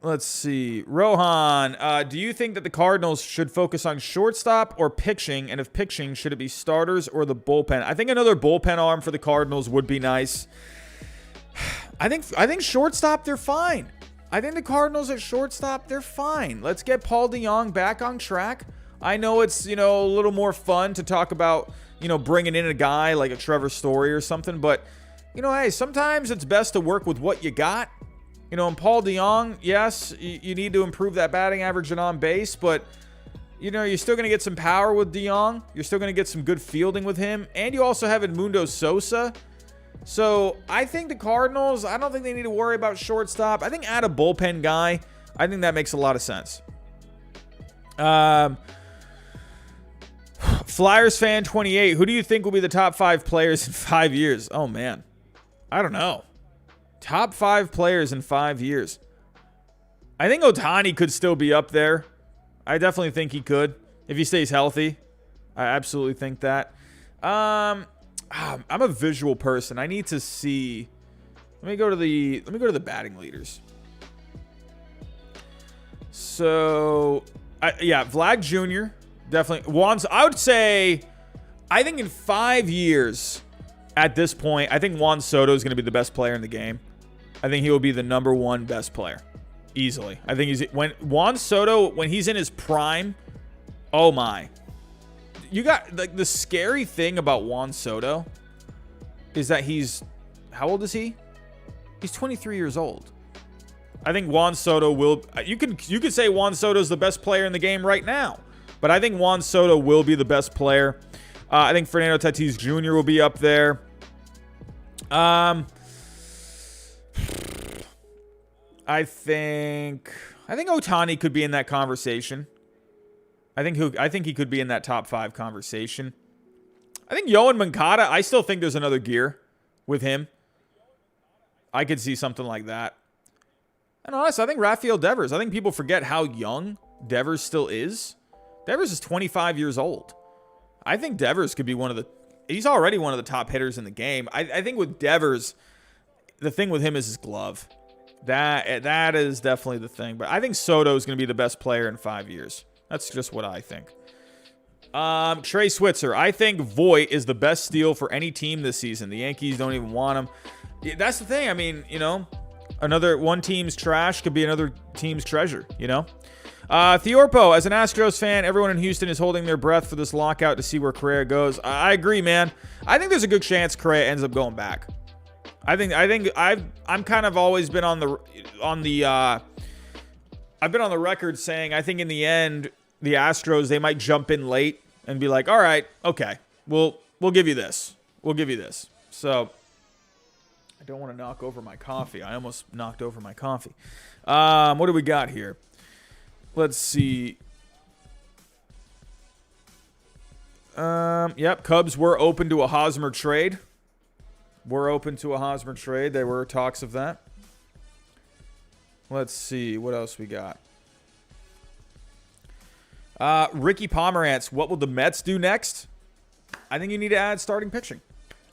A: Let's see. Rohan, do you think that the Cardinals should focus on shortstop or pitching? And if pitching, should it be starters or the bullpen? I think another bullpen arm for the Cardinals would be nice. I think shortstop, they're fine. I think the Cardinals at shortstop, they're fine. Let's get Paul DeJong back on track. I know it's, a little more fun to talk about, bringing in a guy like a Trevor Story or something. But, hey, sometimes it's best to work with what you got. And Paul DeJong, yes, you need to improve that batting average and on base. But, you're still going to get some power with DeJong. You're still going to get some good fielding with him. And you also have Edmundo Sosa. So, I think the Cardinals, I don't think they need to worry about shortstop. I think add a bullpen guy. I think that makes a lot of sense. Flyers fan 28. Who do you think will be the top 5 players in 5 years? Oh, man. I don't know. Top 5 players in 5 years. I think Ohtani could still be up there. I definitely think he could if he stays healthy. I absolutely think that. I'm a visual person. I need to see. Let me go to the batting leaders. So, yeah, Vlad Jr. definitely. I would say, I think in 5 years, at this point, I think Juan Soto is going to be the best player in the game. I think he will be the number 1 best player, easily. I think when Juan Soto, when he's in his prime, oh my. You got, like, the scary thing about Juan Soto is that how old is he? He's 23 years old. I think Juan Soto will, you could say Juan Soto is the best player in the game right now, but I think Juan Soto will be the best player. I think Fernando Tatis Jr. will be up there. I think Ohtani could be in that conversation. I think he could be in that top 5 conversation. I think Yohan Moncada, I still think there's another gear with him. I could see something like that. And honestly, I think Rafael Devers. I think people forget how young Devers still is. Devers is 25 years old. I think Devers could be he's already one of the top hitters in the game. I think with Devers, the thing with him is his glove. That is definitely the thing. But I think Soto is going to be the best player in 5 years. That's just what I think. Trey Switzer. I think Voit is the best steal for any team this season. The Yankees don't even want him. That's the thing. I mean, another one team's trash could be another team's treasure, Theorpo, as an Astros fan, everyone in Houston is holding their breath for this lockout to see where Correa goes. I agree, man. I think there's a good chance Correa ends up going back. I'm kind of always been I've been on the record saying I think in the end the Astros, they might jump in late and be like, all right, okay, we'll give you this. We'll give you this. So I don't want to knock over my coffee. I almost knocked over my coffee. What do we got here? Let's see. Yep, Cubs were open to a Hosmer trade. There were talks of that. Let's see. What else we got? Ricky Pomerantz. What will the Mets do next? I think you need to add starting pitching.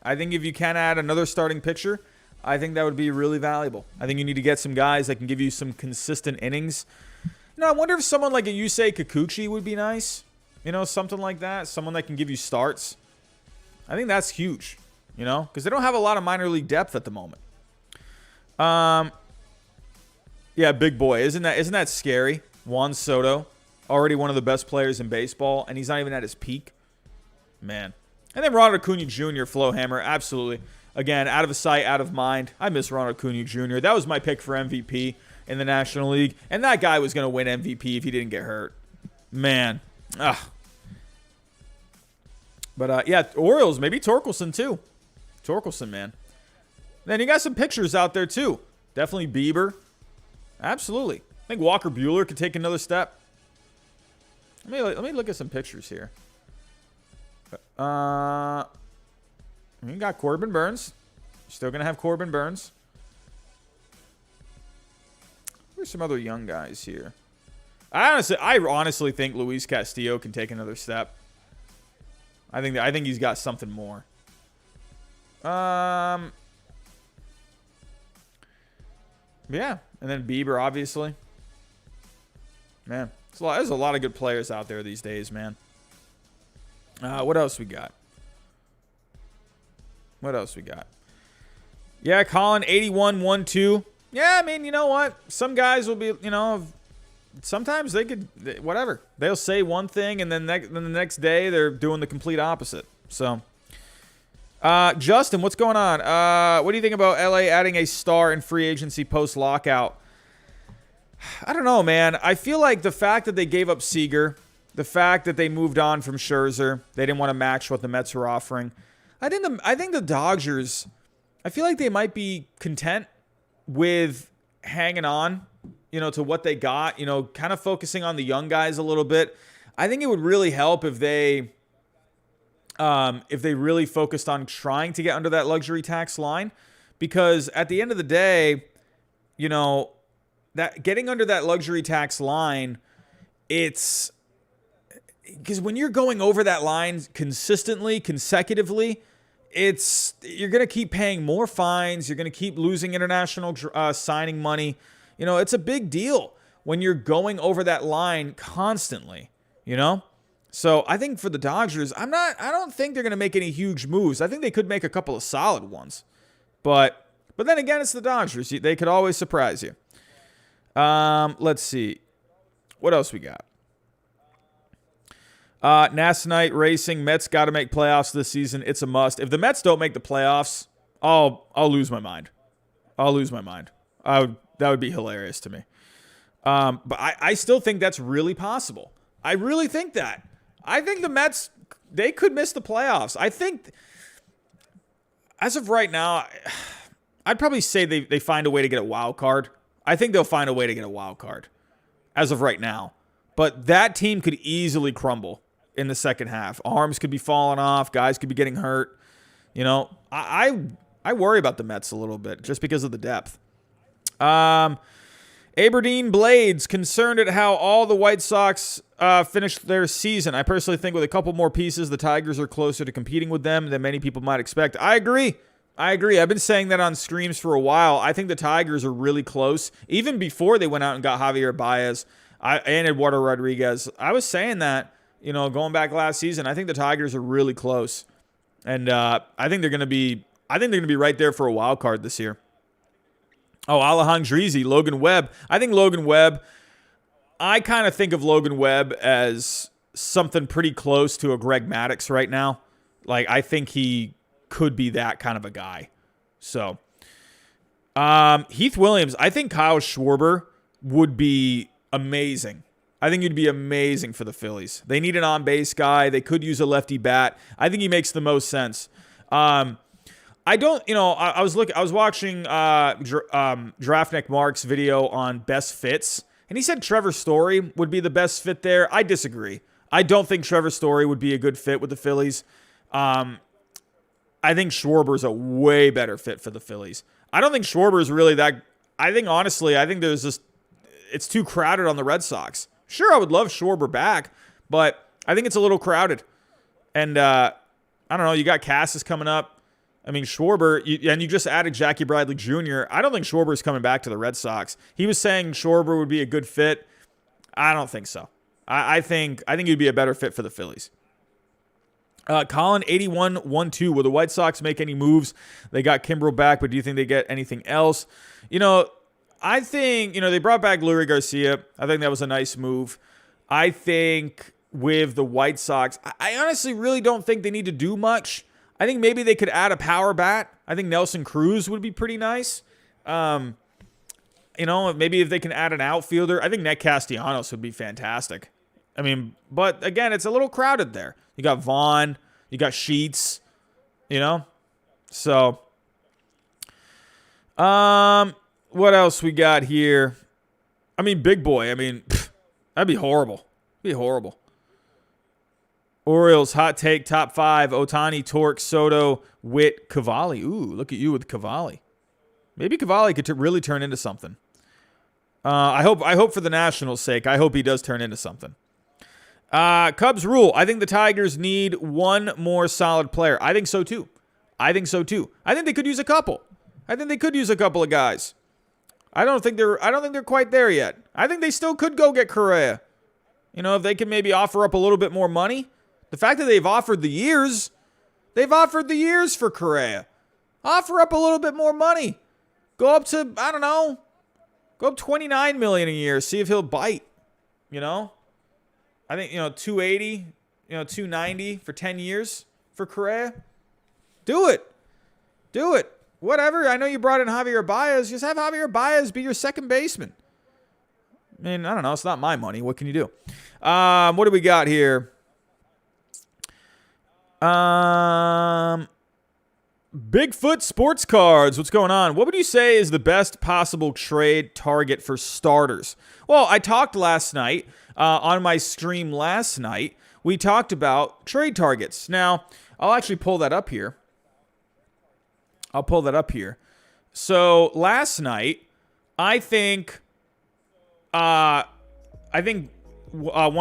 A: I think if you can add another starting pitcher, I think that would be really valuable. I think you need to get some guys that can give you some consistent innings. I wonder if someone like a Yusei Kikuchi would be nice. Something like that. Someone that can give you starts. I think that's huge. Because they don't have a lot of minor league depth at the moment. Yeah, big boy. Isn't that scary? Juan Soto, already one of the best players in baseball, and he's not even at his peak. Man. And then Ronald Acuna Jr., Flow Hammer, absolutely. Again, out of sight, out of mind. I miss Ronald Acuna Jr. That was my pick for MVP in the National League, and that guy was going to win MVP if he didn't get hurt. Man. Ugh. But, yeah, Orioles, maybe Torkelson, too. Torkelson, man. Then you got some pictures out there, too. Definitely Bieber. Absolutely. I think Walker Buehler could take another step. Let me look at some pictures here. You got Corbin Burns. Still going to have Corbin Burns. There's some other young guys here. I honestly think Luis Castillo can take another step. I think he's got something more. Yeah, and then Bieber, obviously. Man, there's a lot of good players out there these days, man. What else we got? Yeah, Colin 8112. Yeah, I mean, you know what? Some guys will be, sometimes they could, whatever. They'll say one thing, and then the next day they're doing the complete opposite. So, Justin, what's going on? What do you think about LA adding a star in free agency post-lockout? I don't know, man. I feel like the fact that they gave up Seager, the fact that they moved on from Scherzer, they didn't want to match what the Mets were offering. I think the Dodgers, I feel like they might be content with hanging on, to what they got, kind of focusing on the young guys a little bit. I think it would really help if they if they really focused on trying to get under that luxury tax line. Because at the end of the day, that getting under that luxury tax line, it's because when you're going over that line consistently, consecutively, you're going to keep paying more fines. You're going to keep losing international signing money. It's a big deal when you're going over that line constantly, So I think for the Dodgers, I don't think they're going to make any huge moves. I think they could make a couple of solid ones. But then again, it's the Dodgers. They could always surprise you. Let's see. What else we got? Night Racing. Mets got to make playoffs this season. It's a must. If the Mets don't make the playoffs, I'll lose my mind. That would be hilarious to me. But I still think that's really possible. I really think that. I think the Mets, they could miss the playoffs. I think, as of right now, I'd probably say they find a way to get a wild card. I think they'll find a way to get a wild card as of right now. But that team could easily crumble in the second half. Arms could be falling off. Guys could be getting hurt. I worry about the Mets a little bit just because of the depth. Aberdeen Blades, concerned at how all the White Sox finished their season. I personally think with a couple more pieces, the Tigers are closer to competing with them than many people might expect. I agree. I've been saying that on streams for a while. I think the Tigers are really close. Even before they went out and got Javier Baez and Eduardo Rodriguez, I was saying that, going back last season, I think the Tigers are really close. And I think they're going to be right there for a wild card this year. Oh, Alejandrizi, Logan Webb. I think Logan Webb, I kind of think of Logan Webb as something pretty close to a Greg Maddux right now. Like, I think he could be that kind of a guy. So, Heath Williams, I think Kyle Schwarber would be amazing. I think he'd be amazing for the Phillies. They need an on-base guy. They could use a lefty bat. I think he makes the most sense. I was watching Draftnik Mark's video on best fits, and he said Trevor Story would be the best fit there. I disagree. I don't think Trevor Story would be a good fit with the Phillies. I think Schwarber's a way better fit for the Phillies. I don't think Schwarber is really that. I think there's just, it's too crowded on the Red Sox. Sure, I would love Schwarber back, but I think it's a little crowded. And I don't know, you got Cassis coming up. I mean, Schwarber, you just added Jackie Bradley Jr. I don't think Schwarber is coming back to the Red Sox. He was saying Schwarber would be a good fit. I don't think so. I think he'd be a better fit for the Phillies. Colin 8112. Will the White Sox make any moves? They got Kimbrel back, but do you think they get anything else? I think, they brought back Lurie Garcia. I think that was a nice move. I think with the White Sox, I honestly really don't think they need to do much. I think maybe they could add a power bat. I think Nelson Cruz would be pretty nice. Maybe if they can add an outfielder. I think Nick Castellanos would be fantastic. But again, it's a little crowded there. You got Vaughn. You got Sheets. So, what else we got here? Big boy. That'd be horrible. Orioles, hot take, top 5. Ohtani, Torque, Soto, Witt, Cavalli. Ooh, look at you with Cavalli. Maybe Cavalli could really turn into something. I hope for the Nationals' sake, I hope he does turn into something. Cubs rule. I think the Tigers need one more solid player. I think so too. I think they could use a couple. Of guys. I don't think they're quite there yet. I think they still could go get Correa. If they can maybe offer up a little bit more money. The fact that they've offered the years for Correa. Offer up a little bit more money. Go up to, I don't know, go up $29 million a year. See if he'll bite. I think, $280, $290 for 10 years for Correa. Do it. Whatever. I know you brought in Javier Baez. Just have Javier Baez be your second baseman. I don't know. It's not my money. What can you do? What do we got here? Bigfoot Sports Cards, what's going on? What would you say is the best possible trade target for starters? Well, I talked last night, on my stream last night, we talked about trade targets. Now, I'll actually pull that up here. So, last night, I think one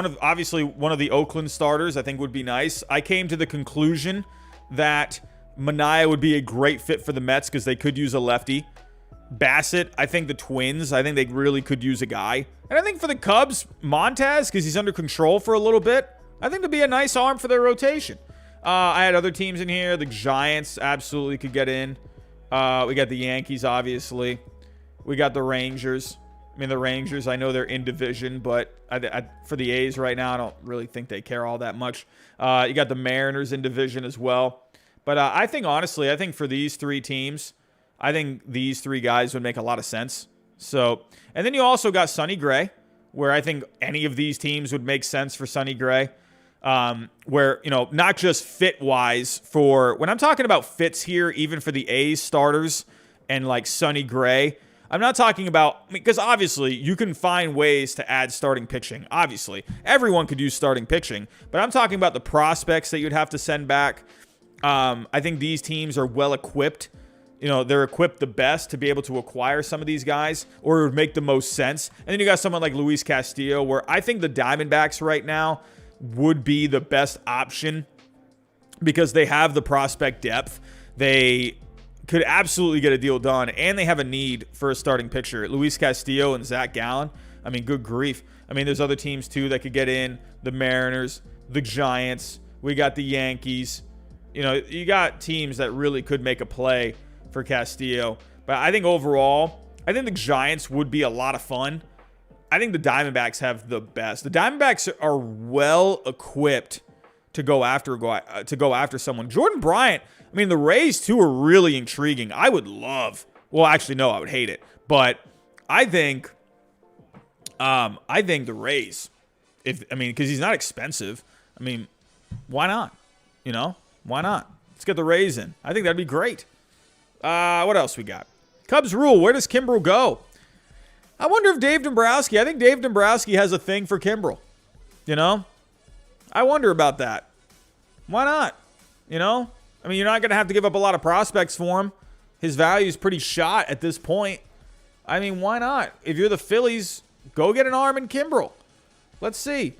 A: of the Oakland starters I think would be nice. I came to the conclusion that Manaea would be a great fit for the Mets because they could use a lefty. Bassett, I think the Twins, I think they really could use a guy. And I think for the Cubs, Montez, because he's under control for a little bit, I think it'd be a nice arm for their rotation. I had other teams in here. The Giants absolutely could get in. We got the Yankees, obviously. We got the Rangers. I mean, the Rangers, I know they're in division, but for the A's right now, I don't really think they care all that much. You got the Mariners in division as well. But I think, honestly, for these three teams, I think these three guys would make a lot of sense. So, and then you also got Sonny Gray, where I think any of these teams would make sense for Sonny Gray. Where, not just fit-wise when I'm talking about fits here, even for the A's starters and like Sonny Gray, I'm not talking about, because obviously you can find ways to add starting pitching. Obviously, everyone could use starting pitching, but I'm talking about the prospects that you'd have to send back. I think these teams are well equipped. They're equipped the best to be able to acquire some of these guys, or it would make the most sense. And then you got someone like Luis Castillo, where I think the Diamondbacks right now would be the best option because they have the prospect depth. They could absolutely get a deal done, and they have a need for a starting pitcher. Luis Castillo and Zach Gallen, I mean, good grief. I mean, there's other teams too that could get in. The Mariners, the Giants, we got the Yankees. You got teams that really could make a play for Castillo. But I think overall, I think the Giants would be a lot of fun. I think the Diamondbacks have the best. The Diamondbacks are well equipped to go after someone. Jordan Bryant, I mean, the Rays too are really intriguing. I would love, well, actually no, I would hate it. But I think the Rays, because he's not expensive. I mean, why not? Why not? Let's get the Rays in. I think that'd be great. What else we got? Cubs rule. Where does Kimbrel go? I wonder if Dave Dombrowski. I think Dave Dombrowski has a thing for Kimbrel. I wonder about that. Why not? You're not going to have to give up a lot of prospects for him. His value is pretty shot at this point. I mean, why not? If you're the Phillies, go get an arm in Kimbrel. Let's see.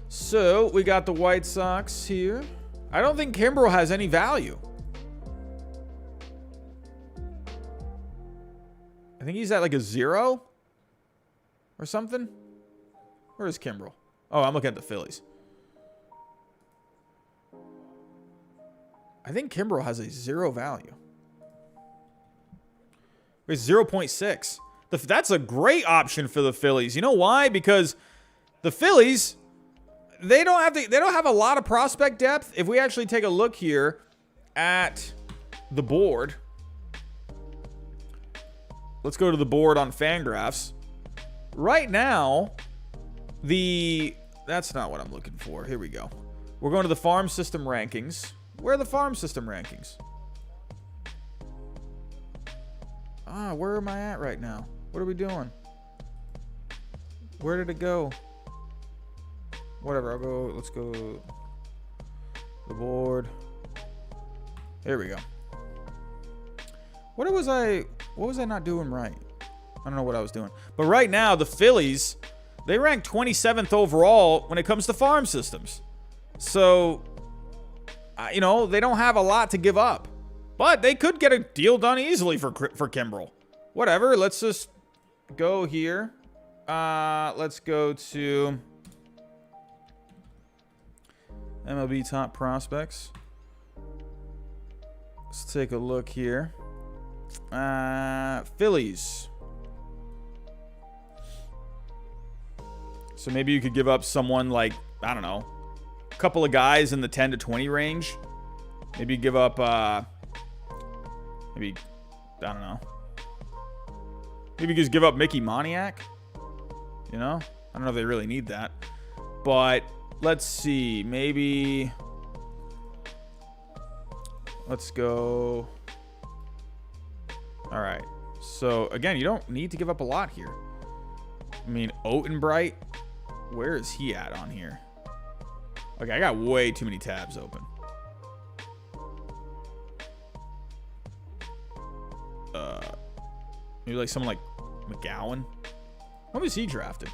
A: So, we got the White Sox here. I don't think Kimbrel has any value. I think he's at like a 0 or something. Where is Kimbrel? Oh, I'm looking at the Phillies. I think Kimbrel has a 0 value. It's 0.6. That's a great option for the Phillies. You know why? Because the Phillies, they don't have a lot of prospect depth. If we actually take a look here at the board, let's go to the board on Fangraphs. Right now, that's not what I'm looking for. Here we go. We're going to the farm system rankings. Where are the farm system rankings? Where am I at right now? What are we doing? Where did it go? Whatever, let's go the board. Here we go. What was I not doing right? I don't know what I was doing. But right now, the Phillies, they rank 27th overall when it comes to farm systems. So, they don't have a lot to give up. But they could get a deal done easily for Kimbrel. Whatever, let's just go here. Let's go to MLB top prospects. Let's take a look here. Phillies. So maybe you could give up someone like, I don't know, a couple of guys in the 10 to 20 range. Maybe give up, I don't know. Maybe just give up Mickey Moniak. I don't know if they really need that. But let's see. Maybe Let's go. All right. So, again, you don't need to give up a lot here. I mean, Otenbright, where is he at on here? Okay, I got way too many tabs open. Maybe like someone like McGowan. When was he drafted?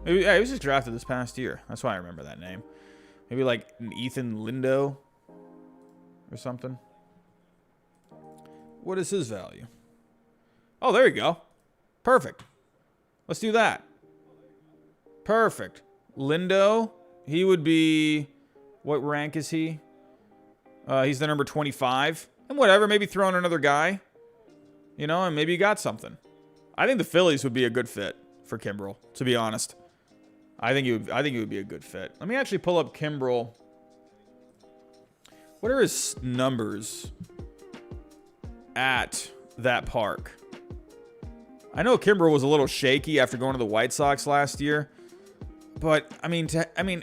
A: Maybe, yeah, he was just drafted this past year. That's why I remember that name. Maybe like an Ethan Lindo or something. What is his value? Oh, there you go. Perfect. Let's do that. Perfect. Lindo, he would be... What rank is he? He's the number 25. And whatever, maybe throw in another guy. You know, and maybe you got something. I think the Phillies would be a good fit for Kimbrel, to be honest. I think it would be a good fit. Let me actually pull up Kimbrel. What are his numbers at that park? I know Kimbrel was a little shaky after going to the White Sox last year. But, I mean,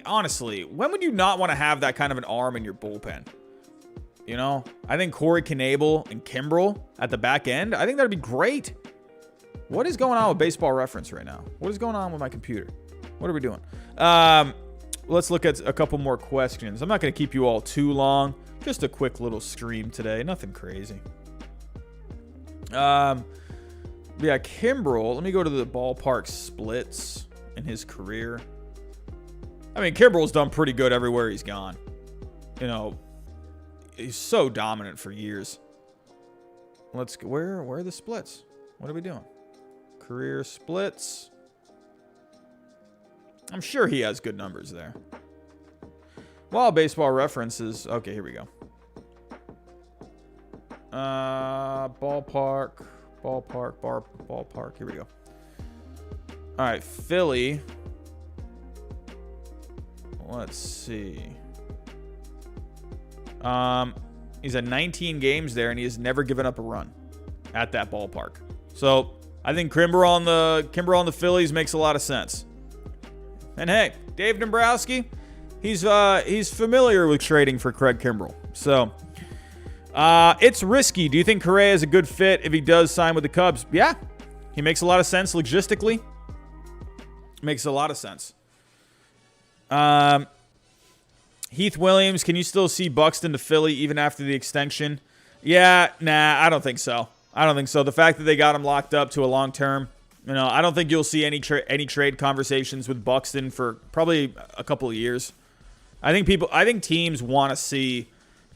A: honestly, when would you not want to have that kind of an arm in your bullpen? You know, I think Corey Knebel and Kimbrel at the back end, I think that would be great. What is going on with Baseball Reference right now? What is going on with my computer? What are we doing? Let's look at a couple more questions. I'm not going to keep you all too long. Just a quick little stream today. Nothing crazy. Yeah, Kimbrel. Let me go to the ballpark splits in his career. I mean, Kimbrel's done pretty good everywhere he's gone. You know, he's so dominant for years. Let's go. Where are the splits? What are we doing? Career splits. I'm sure he has good numbers there. Well, Baseball References. Okay, here we go. Ballpark. Here we go. All right, Philly. Let's see. He's at 19 games there, and he has never given up a run at that ballpark. So I think Kimbrel on the Phillies makes a lot of sense. And hey, Dave Dombrowski, he's familiar with trading for Craig Kimbrel. So it's risky. Do you think Correa is a good fit if he does sign with the Cubs? Yeah, he makes a lot of sense logistically. Makes a lot of sense. Heath Williams, can you still see Buxton to Philly even after the extension? Yeah, nah, I don't think so. The fact that they got him locked up to a long term, you know, I don't think you'll see any trade conversations with Buxton for probably a couple of years. I think teams want to see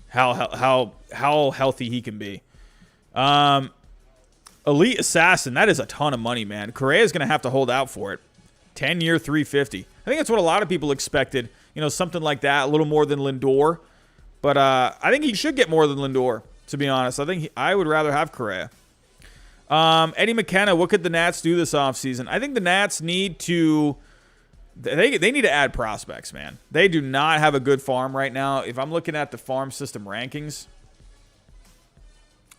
A: how healthy he can be. Elite Assassin, that is a ton of money, man. Correa's going to have to hold out for it. 10-year, $350. I think that's what a lot of people expected. You know, something like that, a little more than Lindor. But I think he should get more than Lindor, to be honest. I would rather have Correa. Eddie McKenna, what could the Nats do this offseason? I think the Nats need to... They need to add prospects, man. They do not have a good farm right now. If I'm looking at the farm system rankings,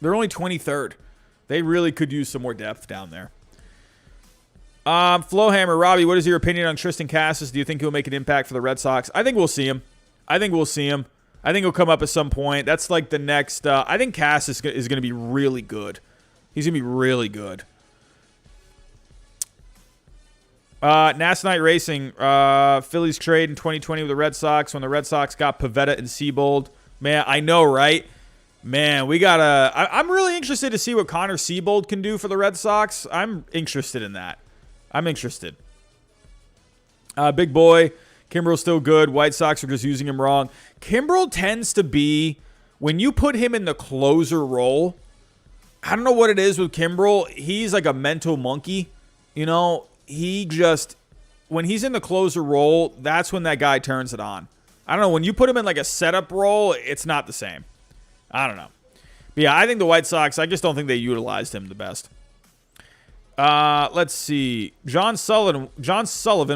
A: they're only 23rd. They really could use some more depth down there. Flowhammer, Robbie, what is your opinion on Tristan Cassis? Do you think he'll make an impact for the Red Sox? I think we'll see him. I think he'll come up at some point. That's like the next... I think Cassis is going to be really good. He's going to be really good. Nast Night Racing, Phillies trade in 2020 with the Red Sox when the Red Sox got Pivetta and Seabold. Man, I know, right? Man, we got to... I'm really interested to see what Connor Seabold can do for the Red Sox. I'm interested in that. I'm interested. Big boy, Kimbrel's still good. White Sox are just using him wrong. Kimbrel tends to be, when you put him in the closer role, I don't know what it is with Kimbrel. He's like a mental monkey. You know, when he's in the closer role, that's when that guy turns it on. I don't know. When you put him in like a setup role, it's not the same. I don't know. But yeah, I think the White Sox, I just don't think they utilized him the best. Let's see. John Sullivan,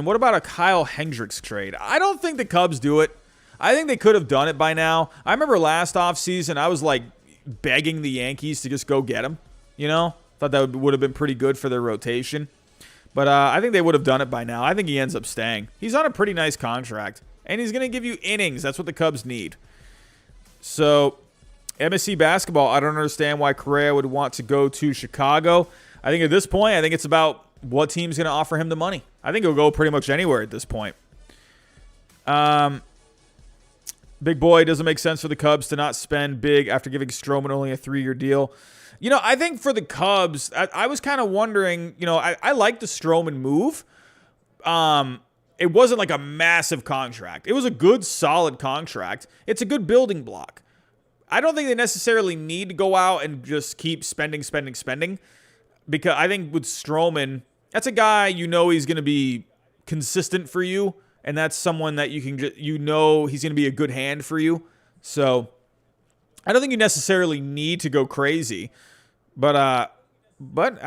A: what about a Kyle Hendricks trade? I don't think the Cubs do it. I think they could have done it by now. I remember last offseason, I was like begging the Yankees to just go get him. You know? Thought that would have been pretty good for their rotation. But I think they would have done it by now. I think he ends up staying. He's on a pretty nice contract. And he's going to give you innings. That's what the Cubs need. So, MSC basketball, I don't understand why Correa would want to go to Chicago. I think at this point, I think it's about what team's going to offer him the money. I think he'll go pretty much anywhere at this point. Big boy, doesn't make sense for the Cubs to not spend big after giving Stroman only a 3-year deal. I think for the Cubs, I was kind of wondering, I like the Stroman move. It wasn't like a massive contract. It was a good, solid contract. It's a good building block. I don't think they necessarily need to go out and just keep spending. Because I think with Stroman, that's a guy he's going to be consistent for you. And that's someone that you can he's going to be a good hand for you. So I don't think you necessarily need to go crazy. But I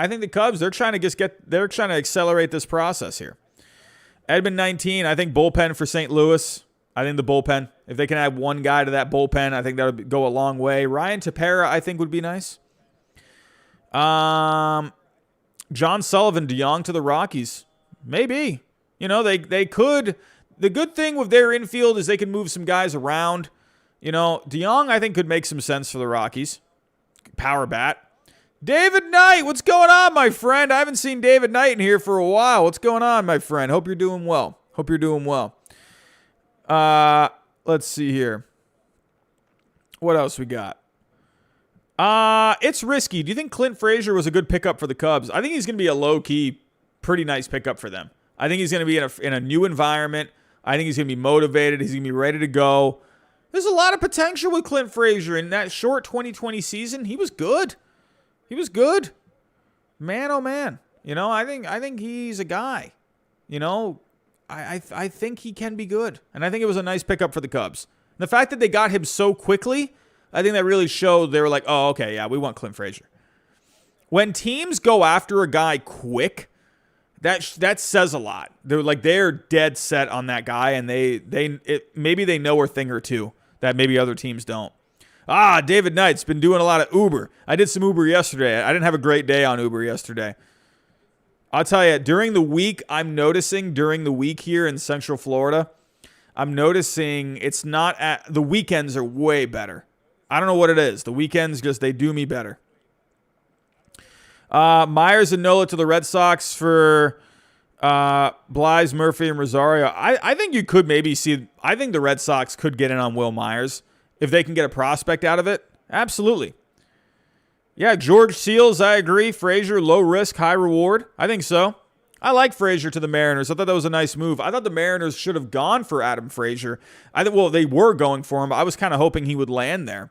A: think the Cubs, they're trying to accelerate this process here. Edmund 19, I think bullpen for St. Louis. I think the bullpen, if they can add one guy to that bullpen, I think that would go a long way. Ryan Tepera, I think, would be nice. John Sullivan, DeYoung to the Rockies. Maybe. They could. The good thing with their infield is they can move some guys around. DeYoung, I think, could make some sense for the Rockies. Power bat. David Knight, what's going on, my friend? I haven't seen David Knight in here for a while. What's going on, my friend? Hope you're doing well. Let's see here. What else we got? It's risky. Do you think Clint Frazier was a good pickup for the Cubs? I think he's going to be a low-key, pretty nice pickup for them. I think he's going to be in a new environment. I think he's going to be motivated. He's going to be ready to go. There's a lot of potential with Clint Frazier. In that short 2020 season, he was good. Man, oh man. I think he's a guy. I think he can be good. And I think it was a nice pickup for the Cubs. And the fact that they got him so quickly, I think that really showed they were like, oh, okay, yeah, we want Clint Frazier. When teams go after a guy quick, that says a lot. They're dead set on that guy, and maybe they know a thing or two that maybe other teams don't. David Knight's been doing a lot of Uber. I did some Uber yesterday. I didn't have a great day on Uber yesterday. I'll tell you, during the week here in Central Florida, I'm noticing it's not the weekends are way better. I don't know what it is. The weekends they do me better. Myers and Nola to the Red Sox for Blyes, Murphy, and Rosario. I think you could maybe see. I think the Red Sox could get in on Will Myers if they can get a prospect out of it. Absolutely. Yeah, George Seals, I agree. Frazier, low risk, high reward. I think so. I like Frazier to the Mariners. I thought that was a nice move. I thought the Mariners should have gone for Adam Frazier. They were going for him, but I was kind of hoping he would land there.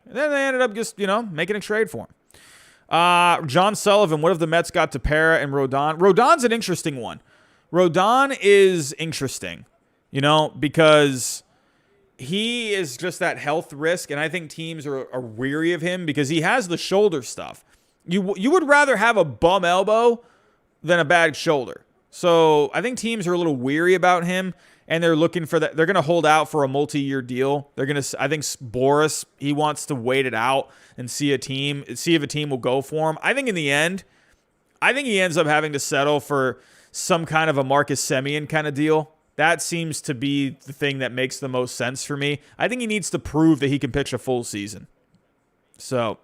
A: And then they ended up just, making a trade for him. John Sullivan, what if the Mets got Tepera and Rodon? Rodon's an interesting one. Rodon is interesting, because he is just that health risk, and I think teams are weary of him because he has the shoulder stuff. You would rather have a bum elbow than a bad shoulder. So I think teams are a little weary about him, and they're looking for that. They're going to hold out for a multi-year deal. I think Boris, he wants to wait it out and see if a team will go for him. I think in the end, he ends up having to settle for some kind of a Marcus Semien kind of deal. That seems to be the thing that makes the most sense for me. I think he needs to prove that he can pitch a full season. So,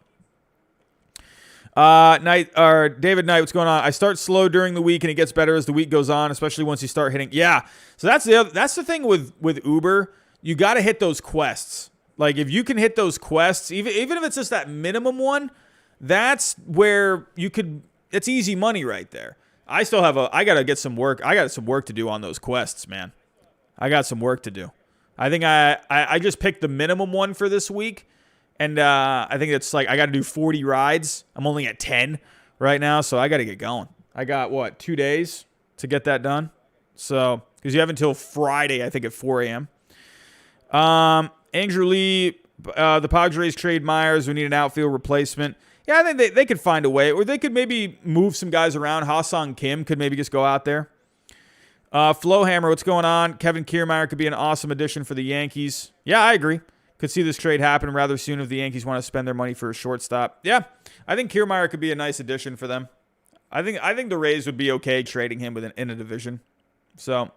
A: David Knight, what's going on? I start slow during the week and it gets better as the week goes on, especially once you start hitting. Yeah. So that's the thing with Uber. You got to hit those quests. Like if you can hit those quests, even if it's just that minimum one, that's where it's easy money right there. I got to get some work. I got some work to do on those quests, man. I got some work to do. I think I just picked the minimum one for this week. And I think it's I got to do 40 rides. I'm only at 10 right now, so I got to get going. I got, 2 days to get that done? So, because you have until Friday, I think, at 4 a.m. Andrew Lee, the Padres trade Myers. We need an outfield replacement. Yeah, I think they could find a way. Or they could maybe move some guys around. Ha-Sung Kim could maybe just go out there. Flowhammer, what's going on? Kevin Kiermaier could be an awesome addition for the Yankees. Yeah, I agree. Could see this trade happen rather soon if the Yankees want to spend their money for a shortstop. Yeah, I think Kiermaier could be a nice addition for them. I think the Rays would be okay trading him in a division. So,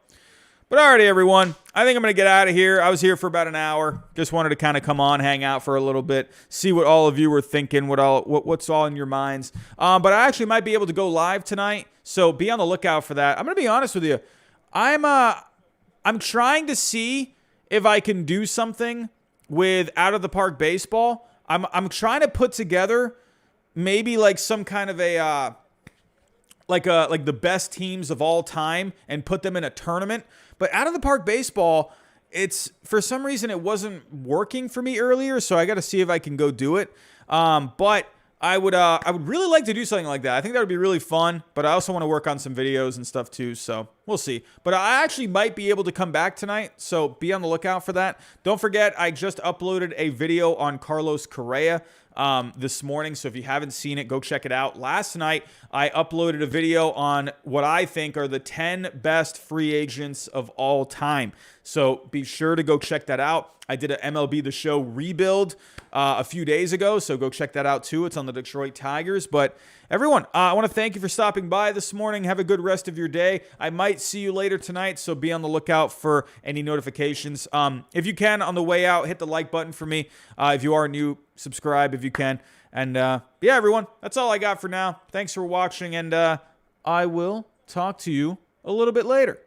A: But alrighty, everyone. I think I'm going to get out of here. I was here for about an hour. Just wanted to kind of come on, hang out for a little bit, see what all of you were thinking, what's all in your minds. But I actually might be able to go live tonight, so be on the lookout for that. I'm going to be honest with you. I'm trying to see if I can do something with Out of the Park Baseball. I'm trying to put together maybe like some kind of a like the best teams of all time and put them in a tournament. But Out of the Park Baseball, it's for some reason it wasn't working for me earlier, so I got to see if I can go do it. But I would really like to do something like that. I think that would be really fun, but I also want to work on some videos and stuff too, so we'll see. But I actually might be able to come back tonight, so be on the lookout for that. Don't forget, I just uploaded a video on Carlos Correa this morning, so if you haven't seen it, go check it out. Last night, I uploaded a video on what I think are the 10 best free agents of all time. So be sure to go check that out. I did an MLB The Show rebuild a few days ago, so go check that out too. It's on the Detroit Tigers. But everyone, I want to thank you for stopping by this morning. Have a good rest of your day. I might see you later tonight, so be on the lookout for any notifications. If you can, on the way out, hit the like button for me. If you are new, subscribe if you can. And yeah, everyone, that's all I got for now. Thanks for watching, and I will talk to you a little bit later.